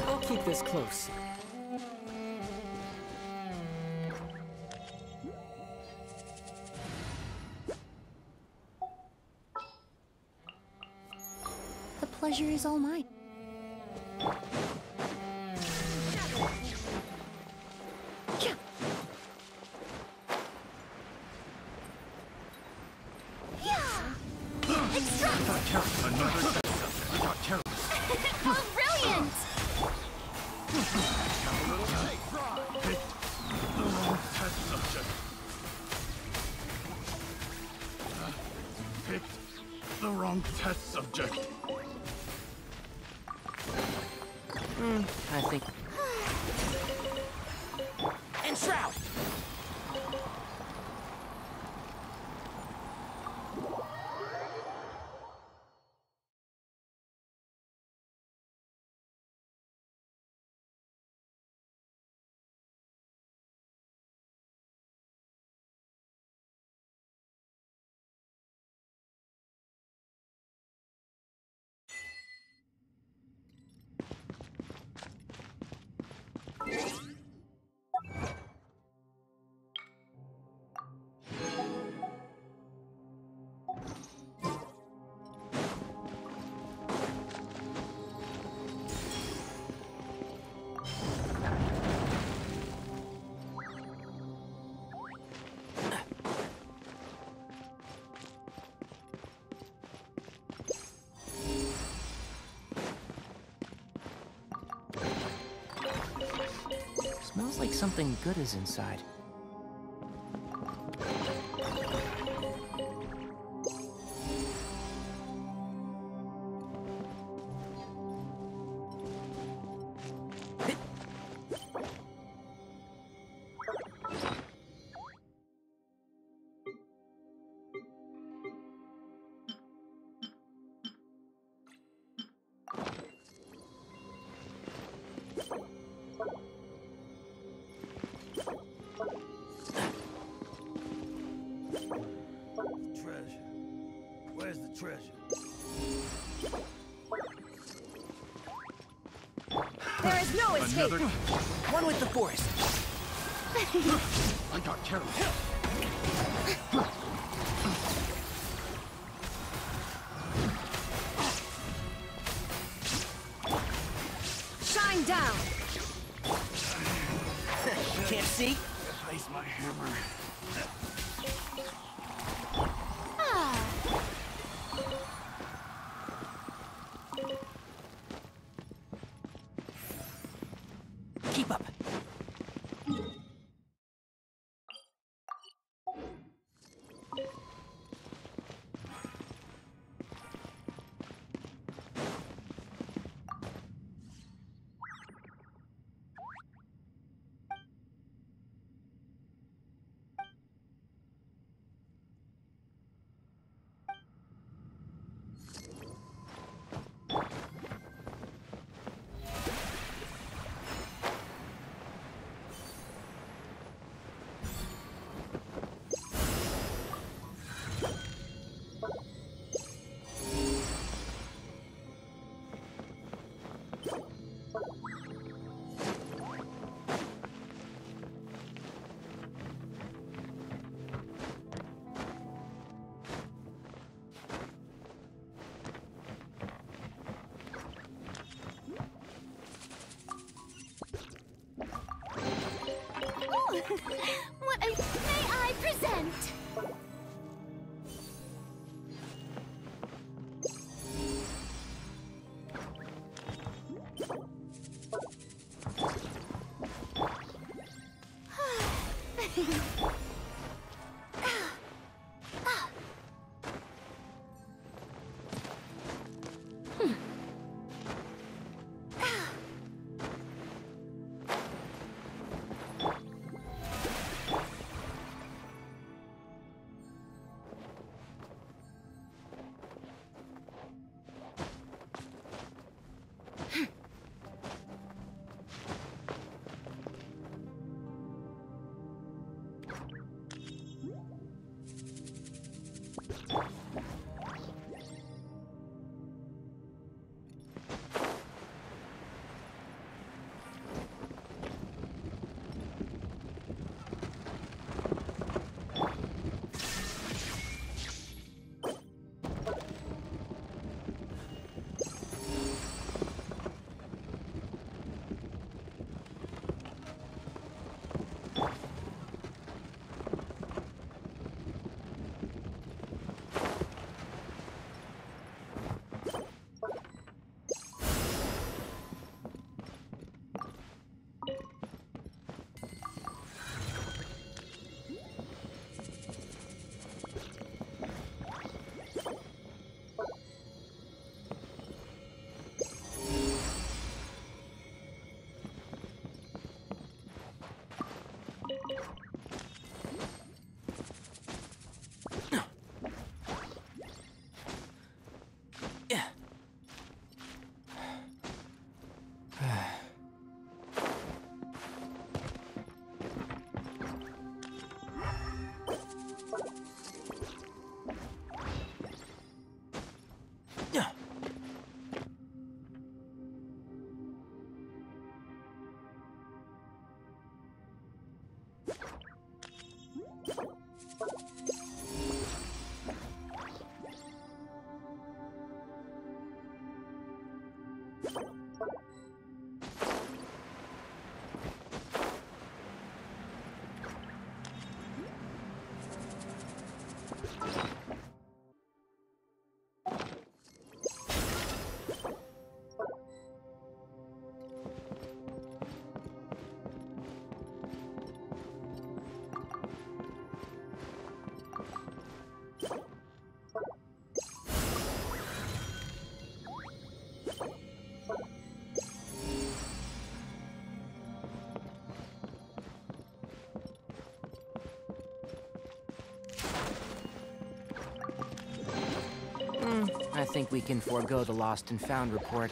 We'll keep this close. The pleasure is all mine. Extract! Another. I got careless. Oh, brilliant! Picked the wrong test subject. I think... Enshroud! Smells like something good is inside. Treasure. Where's the treasure? There is no escape! Another... One with the forest. I got carried. Shine down! Can't see? Place my hammer. Keep up. What may I present? think we can forego the lost and found report.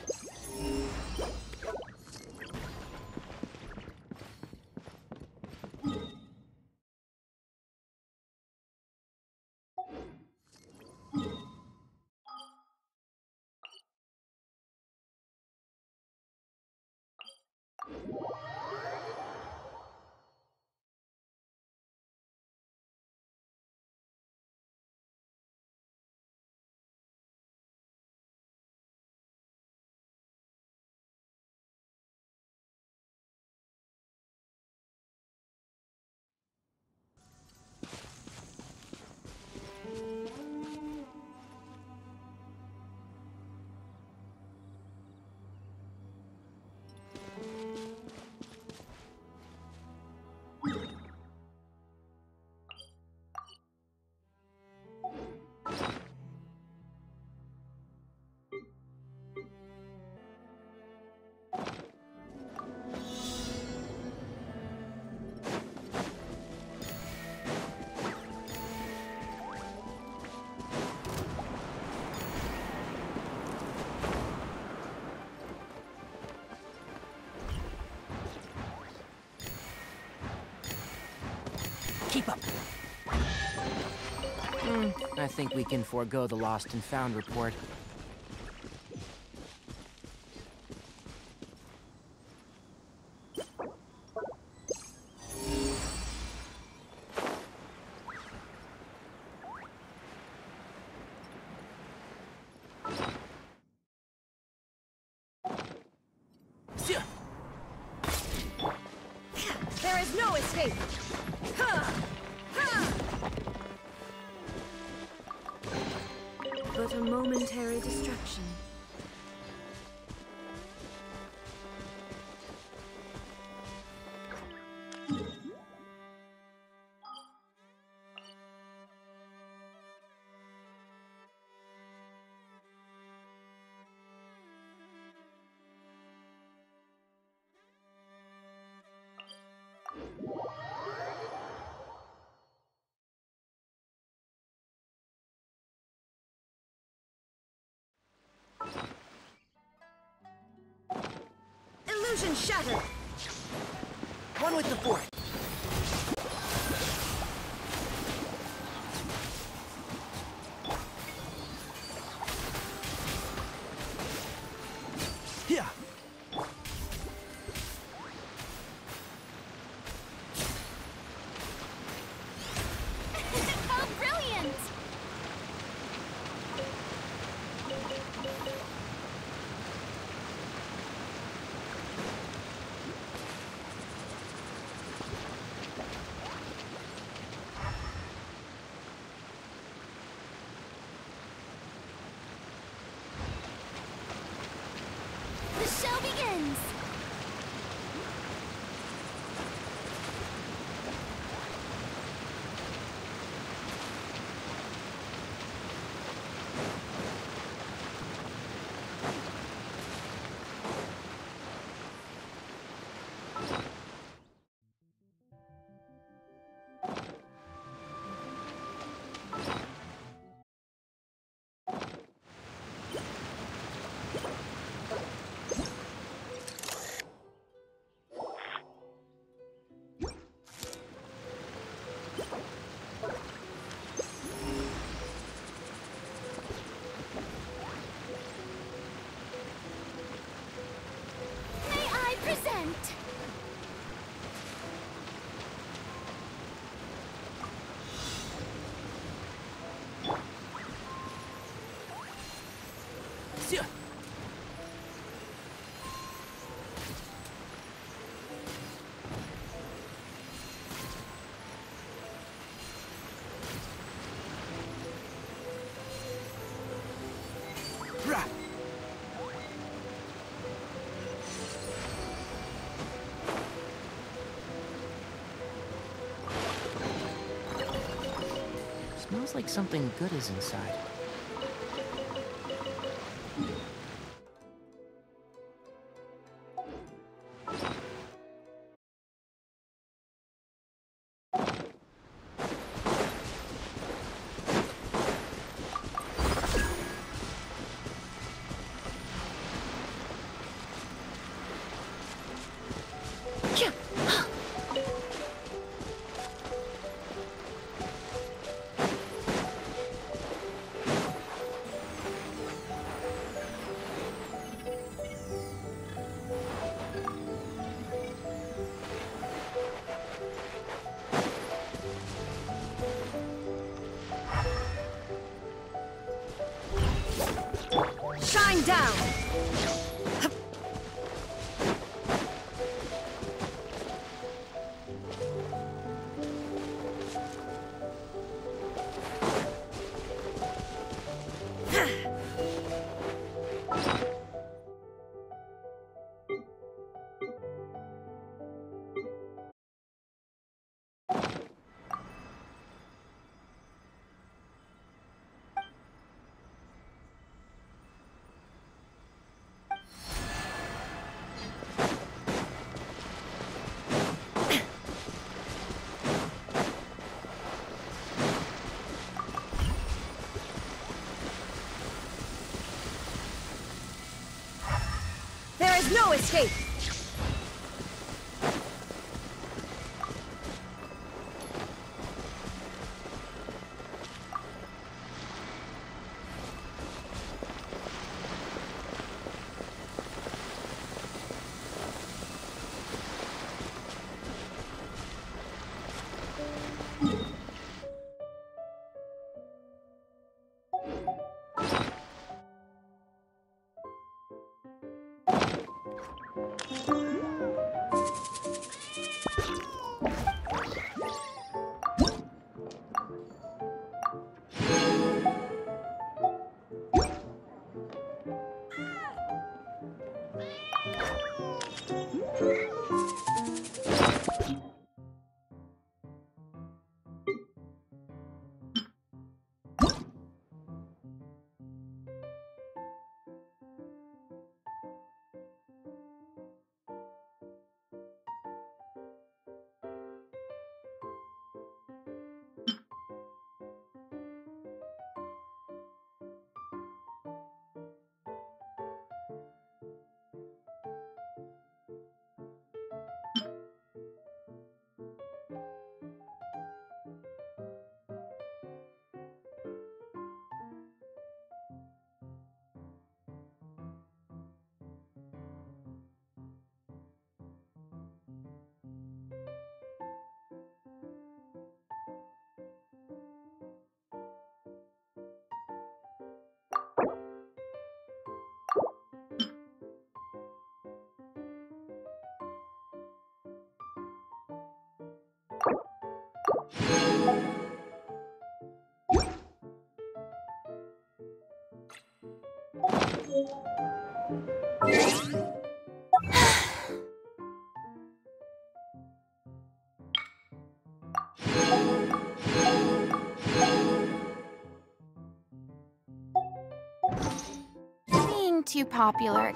Keep up. I think we can forego the lost and found report. There is no escape! But a momentary distraction. Illusion shattered! One with the force! Yeah. How brilliant! The show begins! May I present? Smells like something good is inside. escape! Being too popular.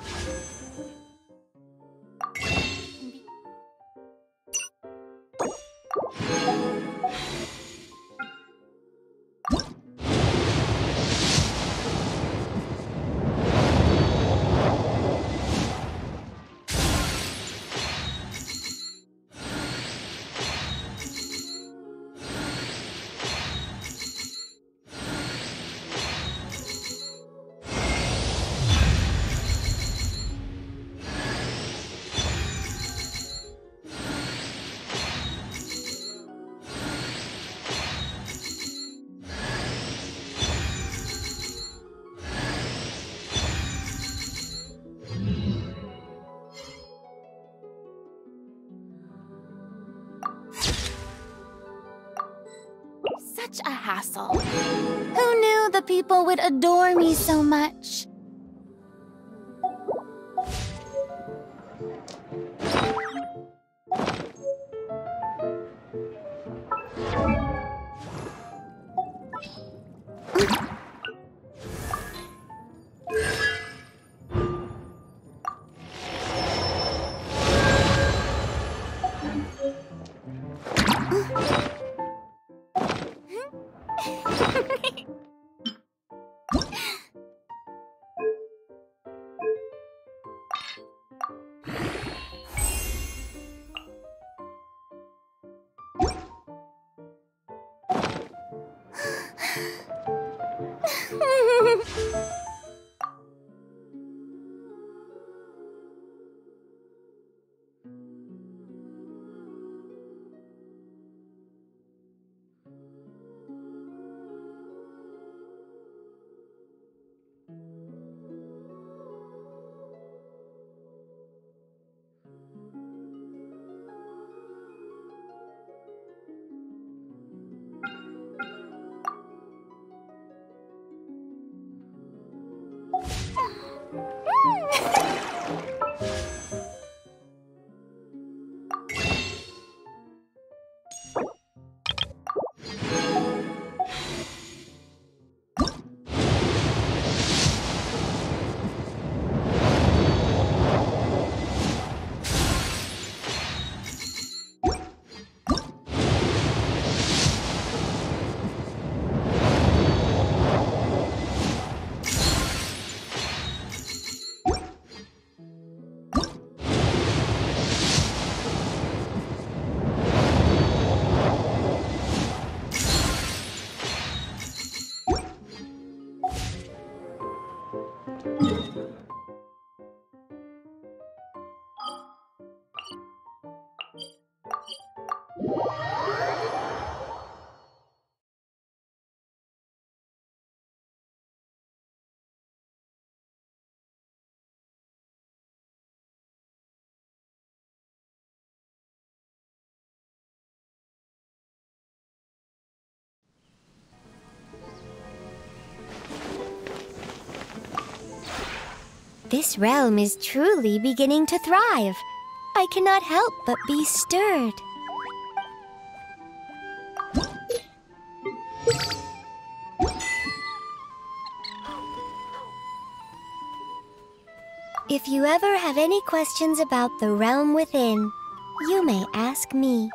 Such a hassle. Who knew the people would adore me so much? This realm is truly beginning to thrive. I cannot help but be stirred. If you ever have any questions about the realm within, you may ask me.